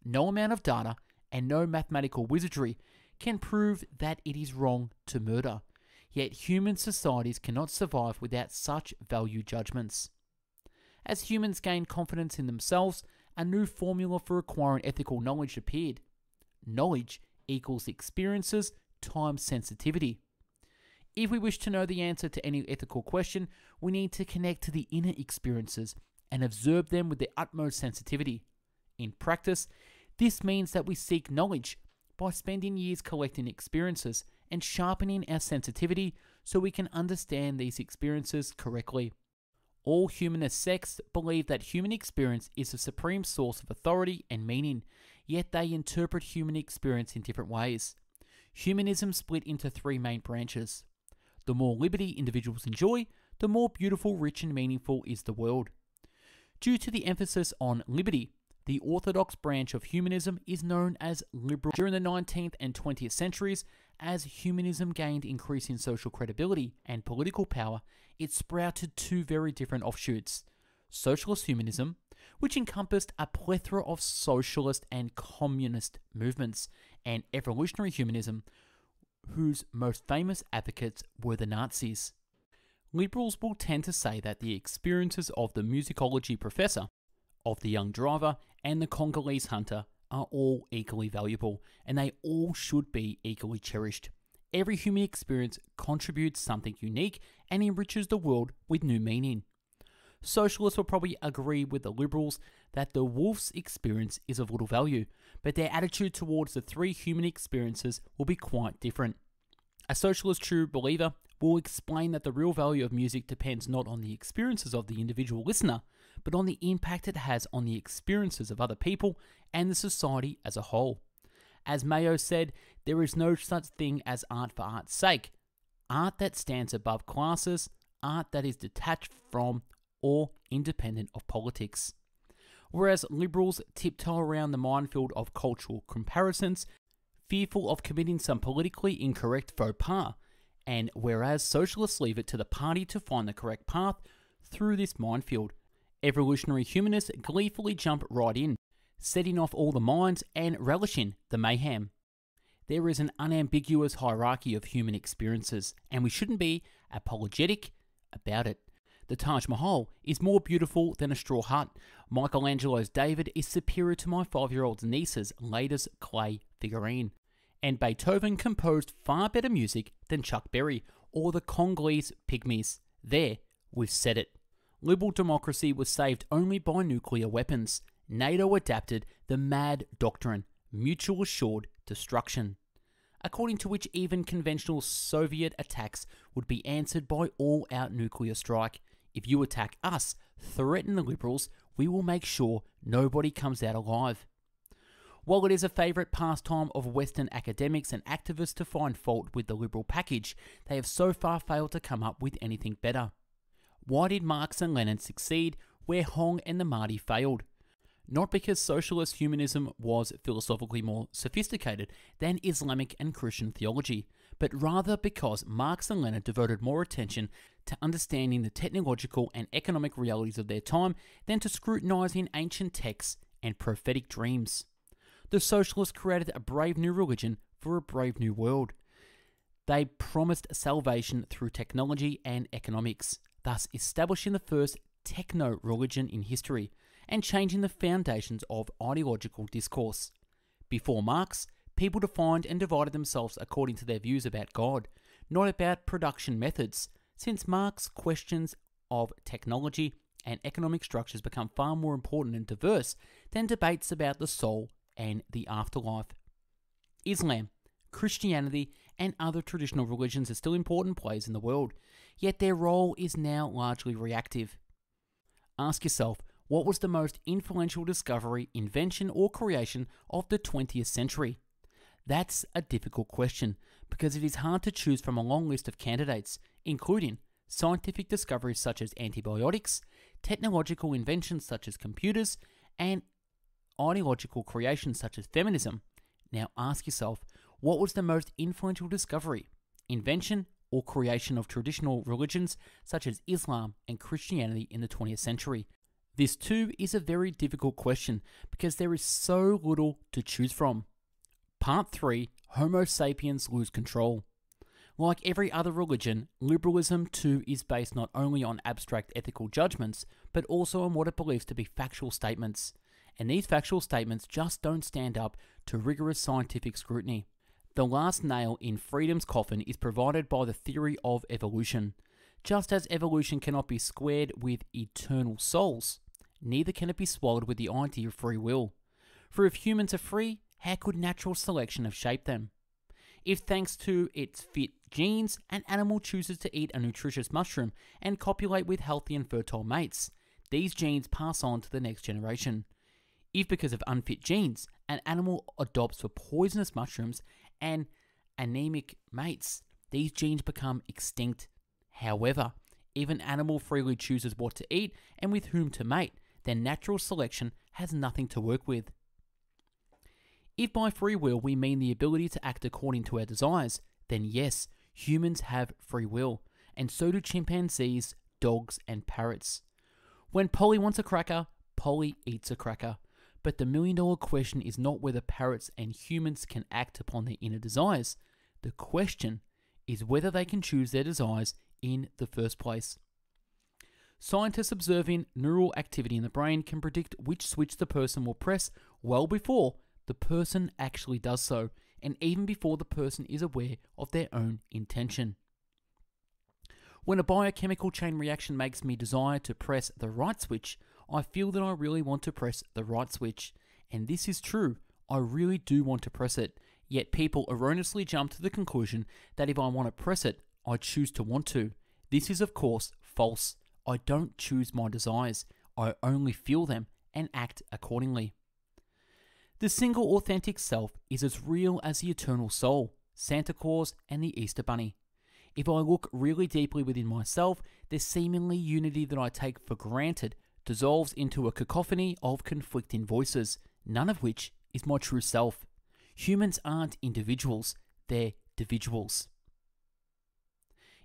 No amount of data and no mathematical wizardry can prove that it is wrong to murder. Yet human societies cannot survive without such value judgments. As humans gained confidence in themselves, a new formula for acquiring ethical knowledge appeared. Knowledge equals experiences times sensitivity. If we wish to know the answer to any ethical question, we need to connect to the inner experiences and observe them with the utmost sensitivity. In practice, this means that we seek knowledge by spending years collecting experiences and sharpening our sensitivity so we can understand these experiences correctly. All humanist sects believe that human experience is the supreme source of authority and meaning, yet they interpret human experience in different ways. Humanism split into 3 main branches. The more liberty individuals enjoy, the more beautiful, rich, and meaningful is the world. Due to the emphasis on liberty, the orthodox branch of humanism is known as liberal. During the 19th and 20th centuries, as humanism gained increasing social credibility and political power, it sprouted two very different offshoots. Socialist humanism, which encompassed a plethora of socialist and communist movements, and evolutionary humanism, whose most famous advocates were the Nazis. Liberals will tend to say that the experiences of the musicology professor, of the young driver, and the Congolese hunter are all equally valuable, and they all should be equally cherished. Every human experience contributes something unique and enriches the world with new meaning. Socialists will probably agree with the liberals that the wolf's experience is of little value, but their attitude towards the three human experiences will be quite different. A socialist true believer will explain that the real value of music depends not on the experiences of the individual listener, but on the impact it has on the experiences of other people and the society as a whole. As Mayo said, there is no such thing as art for art's sake. Art that stands above classes, art that is detached from or independent of politics. Whereas liberals tiptoe around the minefield of cultural comparisons, fearful of committing some politically incorrect faux pas, and whereas socialists leave it to the party to find the correct path through this minefield, evolutionary humanists gleefully jump right in, setting off all the mines and relishing the mayhem. There is an unambiguous hierarchy of human experiences, and we shouldn't be apologetic about it. The Taj Mahal is more beautiful than a straw hut. Michelangelo's David is superior to my 5-year-old niece's latest clay figurine. And Beethoven composed far better music than Chuck Berry or the Congolese Pygmies. There, we've said it. Liberal democracy was saved only by nuclear weapons. NATO adapted the mad doctrine, mutual assured destruction, according to which even conventional Soviet attacks would be answered by all-out nuclear strike. If you attack us, threaten the liberals, we will make sure nobody comes out alive. While it is a favourite pastime of Western academics and activists to find fault with the liberal package, they have so far failed to come up with anything better. Why did Marx and Lenin succeed where Hong and the Mahdi failed? Not because socialist humanism was philosophically more sophisticated than Islamic and Christian theology, but rather because Marx and Lenin devoted more attention to understanding the technological and economic realities of their time than to scrutinizing ancient texts and prophetic dreams. The socialists created a brave new religion for a brave new world. They promised salvation through technology and economics, thus establishing the first techno-religion in history and changing the foundations of ideological discourse. Before Marx, people defined and divided themselves according to their views about God, not about production methods. Since Marx, questions of technology and economic structures become far more important and diverse than debates about the soul and the afterlife. Islam, Christianity, and other traditional religions are still important players in the world, yet their role is now largely reactive. Ask yourself, what was the most influential discovery, invention, or creation of the 20th century? That's a difficult question, because it is hard to choose from a long list of candidates, including scientific discoveries such as antibiotics, technological inventions such as computers, and ideological creations such as feminism. Now ask yourself, what was the most influential discovery, invention, or creation of traditional religions such as Islam and Christianity in the 20th century? This too is a very difficult question because there is so little to choose from. Part 3, Homo sapiens lose control. Like every other religion, liberalism too is based not only on abstract ethical judgments, but also on what it believes to be factual statements. And these factual statements just don't stand up to rigorous scientific scrutiny. The last nail in freedom's coffin is provided by the theory of evolution. Just as evolution cannot be squared with eternal souls, neither can it be swallowed with the idea of free will. For if humans are free, how could natural selection have shaped them? If thanks to its fit genes, an animal chooses to eat a nutritious mushroom and copulate with healthy and fertile mates, these genes pass on to the next generation. If because of unfit genes, an animal adopts for poisonous mushrooms and anemic mates, these genes become extinct. However, if an animal freely chooses what to eat and with whom to mate, then natural selection has nothing to work with. If by free will we mean the ability to act according to our desires, then yes, humans have free will, and so do chimpanzees, dogs, and parrots. When Polly wants a cracker, Polly eats a cracker. But the million-dollar question is not whether parrots and humans can act upon their inner desires. The question is whether they can choose their desires in the first place. Scientists observing neural activity in the brain can predict which switch the person will press well before the person actually does so, and even before the person is aware of their own intention. When a biochemical chain reaction makes me desire to press the right switch, I feel that I really want to press the right switch. And this is true, I really do want to press it, yet people erroneously jump to the conclusion that if I want to press it, I choose to want to. This is of course false. I don't choose my desires, I only feel them and act accordingly. The single authentic self is as real as the eternal soul, Santa Claus, and the Easter Bunny. If I look really deeply within myself, the seemingly unity that I take for granted dissolves into a cacophony of conflicting voices, none of which is my true self. Humans aren't individuals, they're dividuals.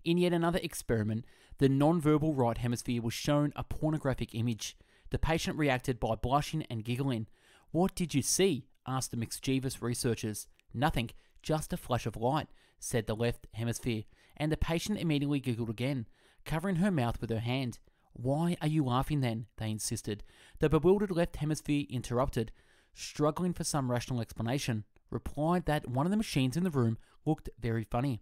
In yet another experiment, the non-verbal right hemisphere was shown a pornographic image. The patient reacted by blushing and giggling. "What did you see?" asked the mischievous researchers. "Nothing, just a flash of light," said the left hemisphere, and the patient immediately giggled again, covering her mouth with her hand. "Why are you laughing then?" they insisted. The bewildered left hemisphere interrupted, struggling for some rational explanation, replied that one of the machines in the room looked very funny.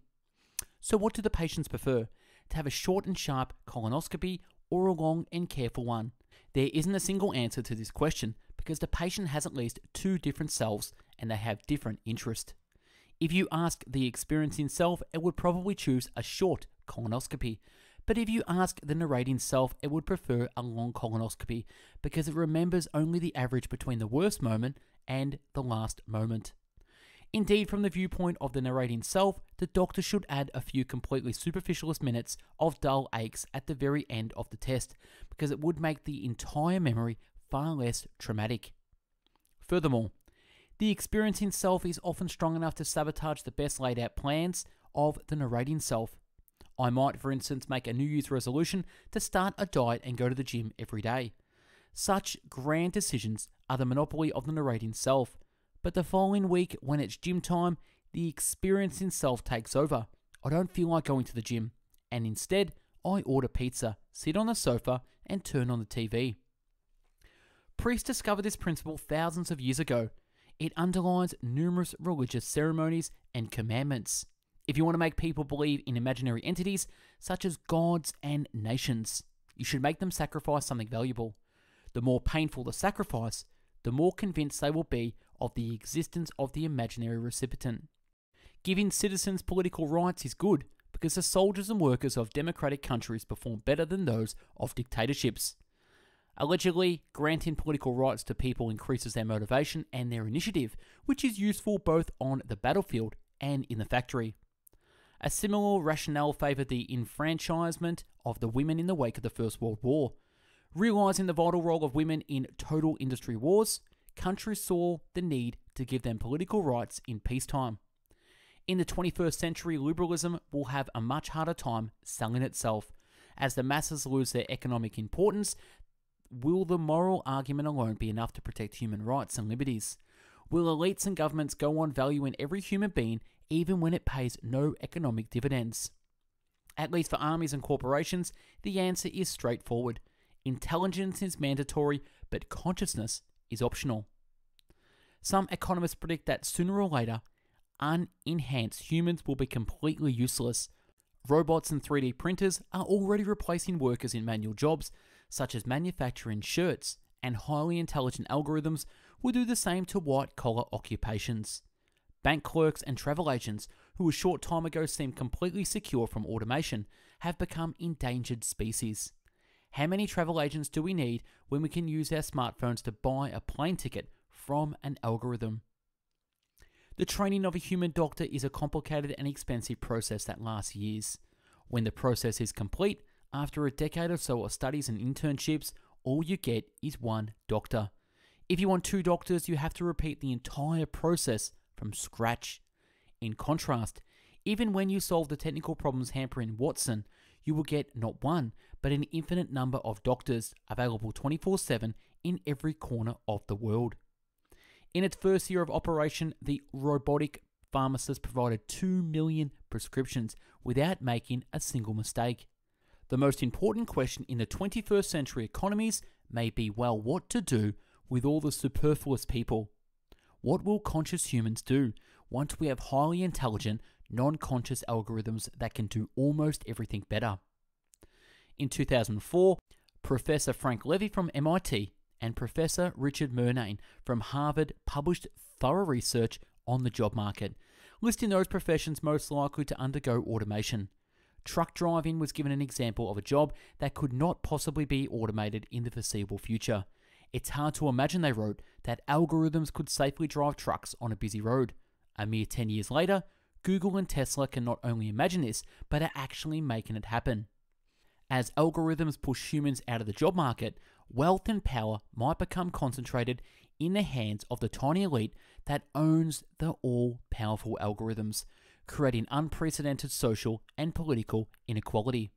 So what do the patients prefer? To have a short and sharp colonoscopy or a long and careful one? There isn't a single answer to this question because the patient has at least two different selves and they have different interests. If you ask the experiencing self, it would probably choose a short colonoscopy. But if you ask the narrating self, it would prefer a long colonoscopy because it remembers only the average between the worst moment and the last moment. Indeed, from the viewpoint of the narrating self, the doctor should add a few completely superficialist minutes of dull aches at the very end of the test because it would make the entire memory far less traumatic. Furthermore, the experiencing self is often strong enough to sabotage the best laid out plans of the narrating self. I might, for instance, make a New Year's resolution to start a diet and go to the gym every day. Such grand decisions are the monopoly of the narrating self, but the following week, when it's gym time, the experiencing self takes over. I don't feel like going to the gym, and instead, I order pizza, sit on the sofa, and turn on the TV. Priests discovered this principle thousands of years ago. It underlies numerous religious ceremonies and commandments. If you want to make people believe in imaginary entities, such as gods and nations, you should make them sacrifice something valuable. The more painful the sacrifice, the more convinced they will be of the existence of the imaginary recipient. Giving citizens political rights is good, because the soldiers and workers of democratic countries perform better than those of dictatorships. Allegedly, granting political rights to people increases their motivation and their initiative, which is useful both on the battlefield and in the factory. A similar rationale favoured the enfranchisement of the women in the wake of the First World War. Realising the vital role of women in total industry wars, countries saw the need to give them political rights in peacetime. In the 21st century, liberalism will have a much harder time selling itself. As the masses lose their economic importance, will the moral argument alone be enough to protect human rights and liberties? Will elites and governments go on valuing every human being even when it pays no economic dividends? At least for armies and corporations, the answer is straightforward. Intelligence is mandatory, but consciousness is optional. Some economists predict that sooner or later, unenhanced humans will be completely useless. Robots and 3D printers are already replacing workers in manual jobs, such as manufacturing shirts, and highly intelligent algorithms will do the same to white-collar occupations. Bank clerks and travel agents, who a short time ago seemed completely secure from automation, have become endangered species. How many travel agents do we need when we can use our smartphones to buy a plane ticket from an algorithm? The training of a human doctor is a complicated and expensive process that lasts years. When the process is complete, after a decade or so of studies and internships, all you get is one doctor. If you want two doctors, you have to repeat the entire process from scratch. In contrast, even when you solve the technical problems hampering Watson, you will get not one, but an infinite number of doctors available 24/7 in every corner of the world. In its first year of operation, the robotic pharmacist provided 2 million prescriptions without making a single mistake. The most important question in the 21st century economies may be, well, what to do with all the superfluous people? What will conscious humans do once we have highly intelligent, non-conscious algorithms that can do almost everything better? In 2004, Professor Frank Levy from MIT and Professor Richard Murnane from Harvard published thorough research on the job market, listing those professions most likely to undergo automation. Truck driving was given an example of a job that could not possibly be automated in the foreseeable future. It's hard to imagine, they wrote, that algorithms could safely drive trucks on a busy road. A mere 10 years later, Google and Tesla can not only imagine this, but are actually making it happen. As algorithms push humans out of the job market, wealth and power might become concentrated in the hands of the tiny elite that owns the all-powerful algorithms, creating unprecedented social and political inequality.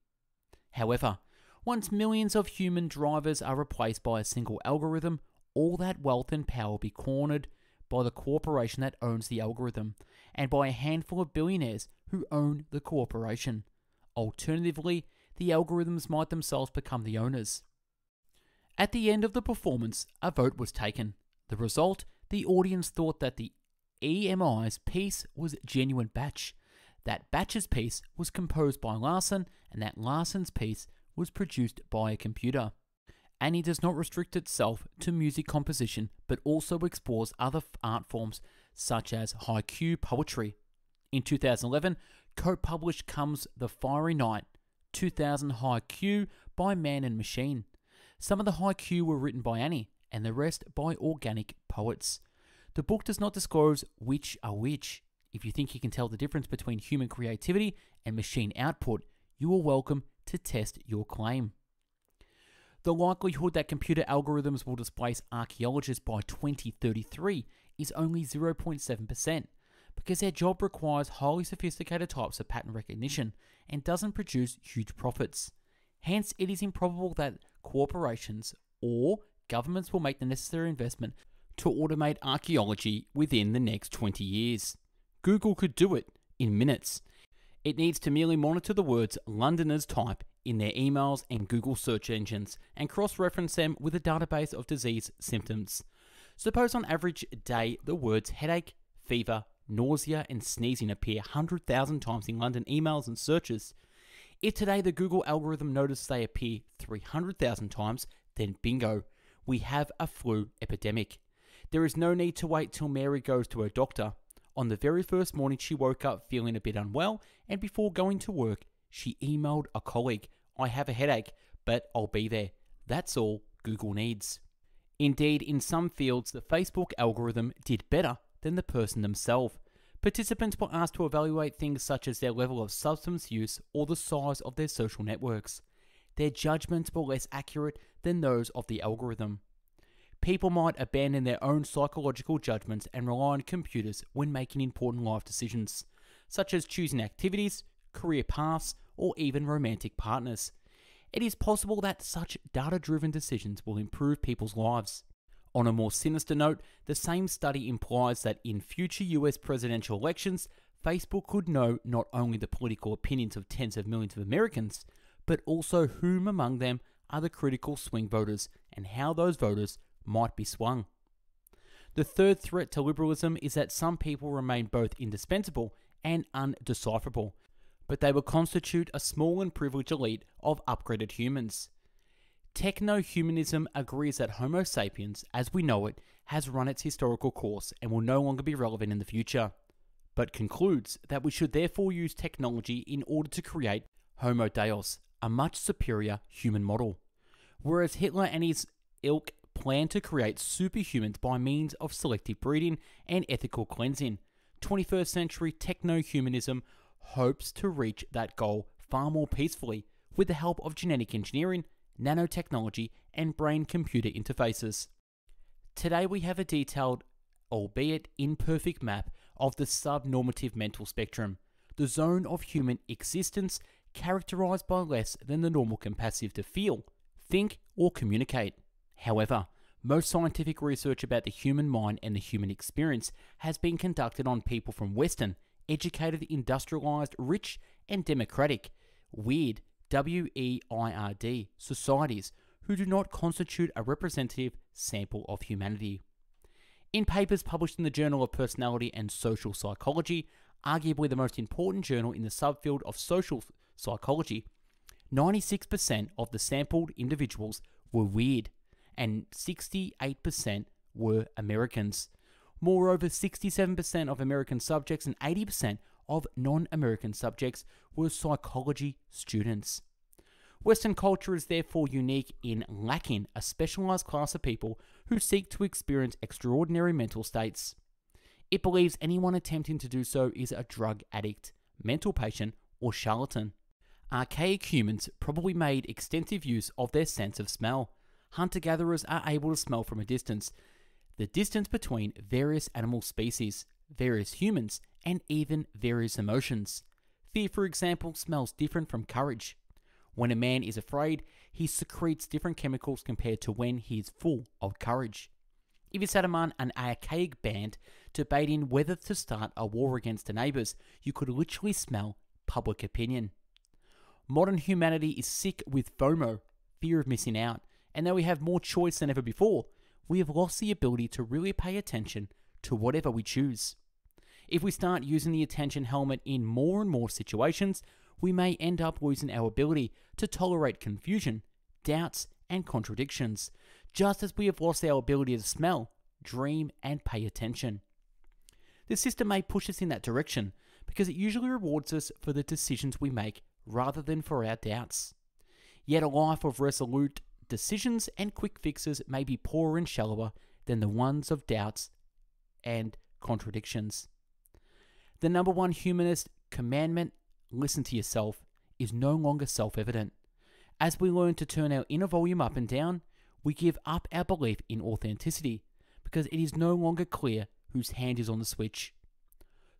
However, once millions of human drivers are replaced by a single algorithm, all that wealth and power will be cornered by the corporation that owns the algorithm, and by a handful of billionaires who own the corporation. Alternatively, the algorithms might themselves become the owners. At the end of the performance, a vote was taken. The result, the audience thought that the EMI's piece was genuine Batch, that Batch's piece was composed by Larson, and that Larson's piece was produced by a computer. Annie does not restrict itself to music composition, but also explores other art forms such as haiku poetry. In 2011, Cope published Comes the Fiery Night, 2000 haiku by Man and Machine. Some of the haiku were written by Annie, and the rest by organic poets. The book does not disclose which are which. If you think you can tell the difference between human creativity and machine output, you are welcome to test your claim. The likelihood that computer algorithms will displace archaeologists by 2033 is only 0.7%, because their job requires highly sophisticated types of pattern recognition and doesn't produce huge profits. Hence, it is improbable that corporations or governments will make the necessary investment to automate archaeology within the next 20 years. Google could do it in minutes. It needs to merely monitor the words Londoners type in their emails and Google search engines and cross-reference them with a database of disease symptoms. Suppose on average day the words headache, fever, nausea and sneezing appear 100,000 times in London emails and searches. If today the Google algorithm notices they appear 300,000 times, then bingo, we have a flu epidemic. There is no need to wait till Mary goes to her doctor. On the very first morning she woke up feeling a bit unwell, and before going to work, she emailed a colleague, I have a headache, but I'll be there. That's all Google needs. Indeed, in some fields, the Facebook algorithm did better than the person themselves. Participants were asked to evaluate things such as their level of substance use or the size of their social networks. Their judgments were less accurate than those of the algorithm. People might abandon their own psychological judgments and rely on computers when making important life decisions, such as choosing activities, career paths, or even romantic partners. It is possible that such data-driven decisions will improve people's lives. On a more sinister note, the same study implies that in future US presidential elections, Facebook could know not only the political opinions of tens of millions of Americans, but also whom among them are the critical swing voters and how those voters might be swung. The third threat to liberalism is that some people remain both indispensable and undecipherable, but they will constitute a small and privileged elite of upgraded humans. Techno-humanism agrees that Homo sapiens, as we know it, has run its historical course and will no longer be relevant in the future, but concludes that we should therefore use technology in order to create Homo Deus, a much superior human model. Whereas Hitler and his ilk plan to create superhumans by means of selective breeding and ethical cleansing, 21st century techno-humanism hopes to reach that goal far more peacefully with the help of genetic engineering, nanotechnology, and brain-computer interfaces. Today we have a detailed, albeit imperfect map of the subnormative mental spectrum, the zone of human existence characterized by less than the normal capacity to feel, think, or communicate. However, most scientific research about the human mind and the human experience has been conducted on people from Western, educated, industrialized, rich, and democratic, weird, W-E-I-R-D, societies who do not constitute a representative sample of humanity. In papers published in the Journal of Personality and Social Psychology, arguably the most important journal in the subfield of social psychology, 96% of the sampled individuals were weird, and 68% were Americans. Moreover, 67% of American subjects and 80% of non-American subjects were psychology students. Western culture is therefore unique in lacking a specialized class of people who seek to experience extraordinary mental states. It believes anyone attempting to do so is a drug addict, mental patient, or charlatan. Archaic humans probably made extensive use of their sense of smell. Hunter-gatherers are able to smell from a distance, the distance between various animal species, various humans, and even various emotions. Fear, for example, smells different from courage. When a man is afraid, he secretes different chemicals compared to when he is full of courage. If you sat among an archaic band debating whether to start a war against the neighbours, you could literally smell public opinion. Modern humanity is sick with FOMO, fear of missing out, and though we have more choice than ever before, we have lost the ability to really pay attention to whatever we choose. If we start using the attention helmet in more and more situations, we may end up losing our ability to tolerate confusion, doubts, and contradictions, just as we have lost our ability to smell, dream, and pay attention. The system may push us in that direction because it usually rewards us for the decisions we make rather than for our doubts. Yet a life of resolute decisions and quick fixes may be poorer and shallower than the ones of doubts and contradictions. The number one humanist commandment, listen to yourself, is no longer self-evident. As we learn to turn our inner volume up and down, we give up our belief in authenticity because it is no longer clear whose hand is on the switch.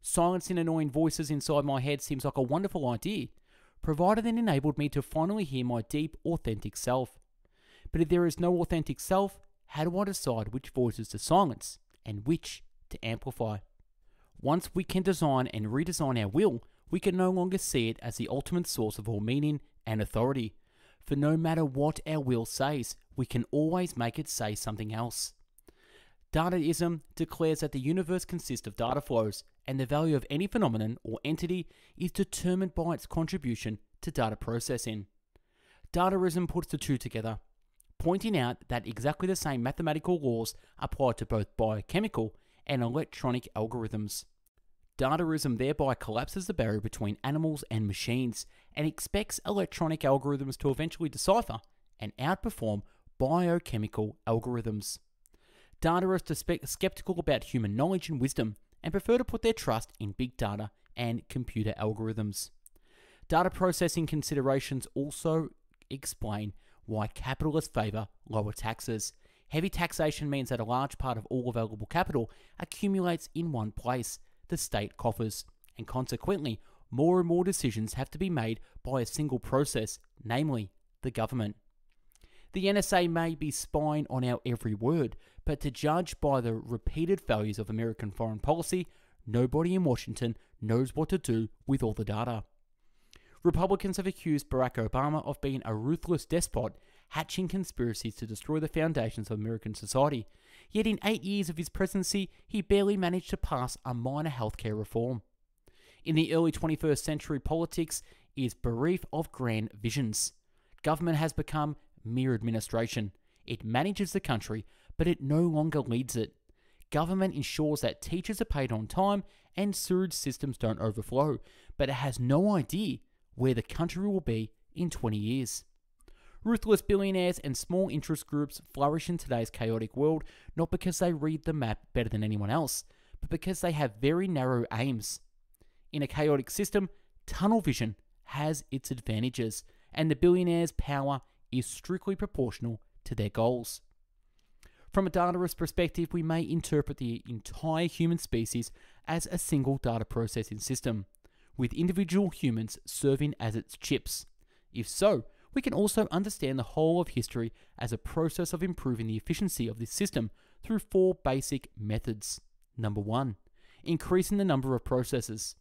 Silencing annoying voices inside my head seems like a wonderful idea, provided it enabled me to finally hear my deep, authentic self. But if there is no authentic self, how do I decide which voices to silence and which to amplify? Once we can design and redesign our will, we can no longer see it as the ultimate source of all meaning and authority. For no matter what our will says, we can always make it say something else. Dataism declares that the universe consists of data flows, and the value of any phenomenon or entity is determined by its contribution to data processing. Dataism puts the two together, pointing out that exactly the same mathematical laws apply to both biochemical and electronic algorithms. Dataism thereby collapses the barrier between animals and machines and expects electronic algorithms to eventually decipher and outperform biochemical algorithms. Dataists are skeptical about human knowledge and wisdom and prefer to put their trust in big data and computer algorithms. Data processing considerations also explain why capitalists favour lower taxes. Heavy taxation means that a large part of all available capital accumulates in one place, the state coffers, and consequently, more and more decisions have to be made by a single process, namely the government. The NSA may be spying on our every word, but to judge by the repeated failures of American foreign policy, nobody in Washington knows what to do with all the data. Republicans have accused Barack Obama of being a ruthless despot, hatching conspiracies to destroy the foundations of American society. Yet in 8 years of his presidency, he barely managed to pass a minor healthcare reform. In the early 21st century, politics is bereft of grand visions. Government has become mere administration. It manages the country, but it no longer leads it. Government ensures that teachers are paid on time and sewage systems don't overflow, but it has no idea where the country will be in 20 years. Ruthless billionaires and small interest groups flourish in today's chaotic world not because they read the map better than anyone else, but because they have very narrow aims. In a chaotic system, tunnel vision has its advantages, and the billionaires' power is strictly proportional to their goals. From a datarist perspective, we may interpret the entire human species as a single data processing system, with individual humans serving as its chips. If so, we can also understand the whole of history as a process of improving the efficiency of this system through 4 basic methods. Number 1, increasing the number of processes.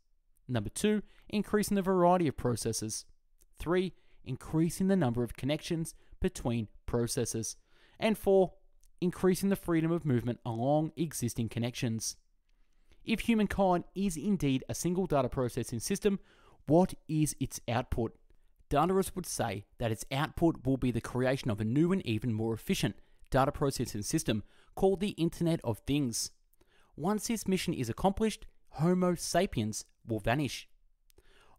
Number 2, increasing the variety of processes. 3, increasing the number of connections between processes. And 4, increasing the freedom of movement along existing connections. If humankind is indeed a single data processing system, what is its output? Datarists would say that its output will be the creation of a new and even more efficient data processing system called the Internet of Things. Once this mission is accomplished, Homo sapiens will vanish.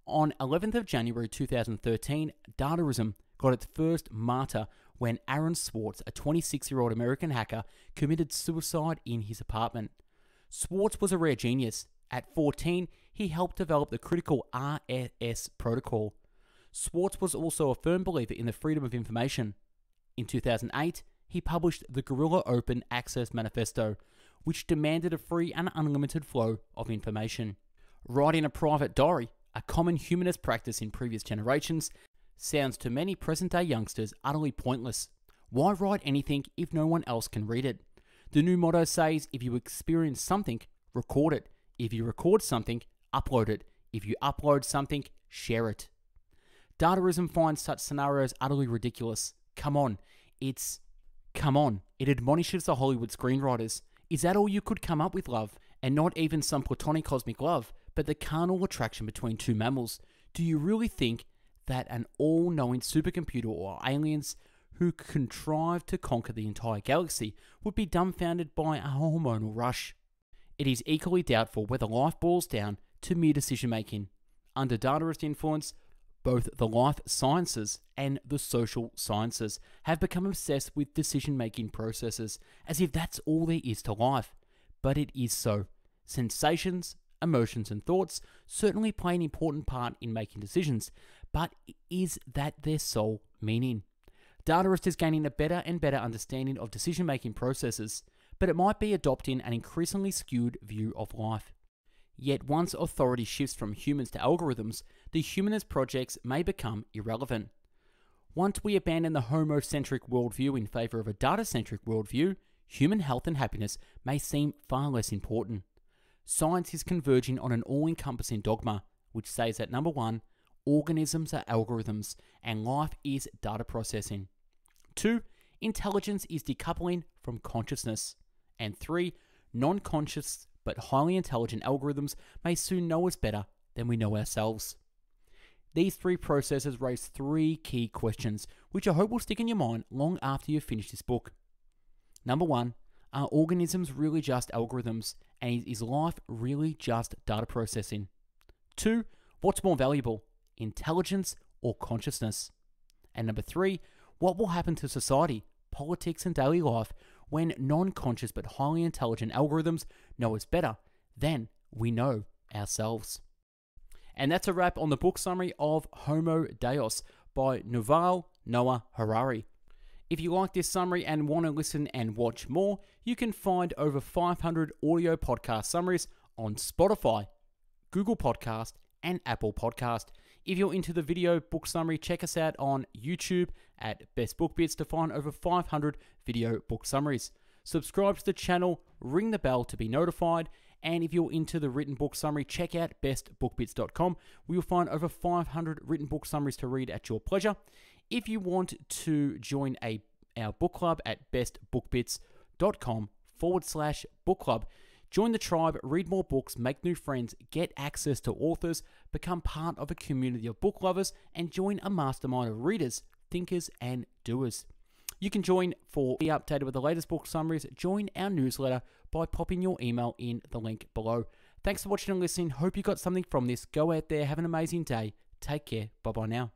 On 11th of January 2013, datarism got its first martyr when Aaron Swartz, a 26-year-old American hacker, committed suicide in his apartment. Swartz was a rare genius. At 14, he helped develop the critical RSS protocol. Swartz was also a firm believer in the freedom of information. In 2008, he published the Guerrilla Open Access Manifesto, which demanded a free and unlimited flow of information. Writing a private diary, a common humanist practice in previous generations, sounds to many present-day youngsters utterly pointless. Why write anything if no one else can read it? The new motto says, if you experience something, record it. If you record something, upload it. If you upload something, share it. Datarism finds such scenarios utterly ridiculous. Come on. It admonishes the Hollywood screenwriters. Is that all you could come up with, love? And not even some platonic cosmic love, but the carnal attraction between two mammals? Do you really think that an all-knowing supercomputer or aliens who contrived to conquer the entire galaxy would be dumbfounded by a hormonal rush? It is equally doubtful whether life boils down to mere decision-making. Under datarist influence, both the life sciences and the social sciences have become obsessed with decision-making processes, as if that's all there is to life. But it is so. Sensations, emotions, and thoughts certainly play an important part in making decisions, but is that their sole meaning? Datarist is gaining a better and better understanding of decision-making processes, but it might be adopting an increasingly skewed view of life. Yet once authority shifts from humans to algorithms, the humanist projects may become irrelevant. Once we abandon the homo-centric worldview in favor of a data-centric worldview, human health and happiness may seem far less important. Science is converging on an all-encompassing dogma, which says that number 1, organisms are algorithms, and life is data processing. 2, intelligence is decoupling from consciousness. And 3, non-conscious but highly intelligent algorithms may soon know us better than we know ourselves. These 3 processes raise 3 key questions, which I hope will stick in your mind long after you've finished this book. Number 1, are organisms really just algorithms, and is life really just data processing? 2, what's more valuable, intelligence or consciousness? And number 3, what will happen to society, politics, and daily life when non-conscious but highly intelligent algorithms know us better than we know ourselves? And that's a wrap on the book summary of Homo Deus by Yuval Noah Harari. If you like this summary and want to listen and watch more, you can find over 500 audio podcast summaries on Spotify, Google Podcast, and Apple Podcast. If you're into the video book summary, check us out on YouTube at Best Book Bits to find over 500 video book summaries. Subscribe to the channel, ring the bell to be notified, and if you're into the written book summary, check out bestbookbits.com, where you'll find over 500 written book summaries to read at your pleasure. If you want to join our book club at bestbookbits.com/book club, join the tribe, read more books, make new friends, get access to authors, become part of a community of book lovers, and join a mastermind of readers, thinkers, and doers. You can join for be updated with the latest book summaries. Join our newsletter by popping your email in the link below. Thanks for watching and listening. Hope you got something from this. Go out there, have an amazing day. Take care. Bye-bye now.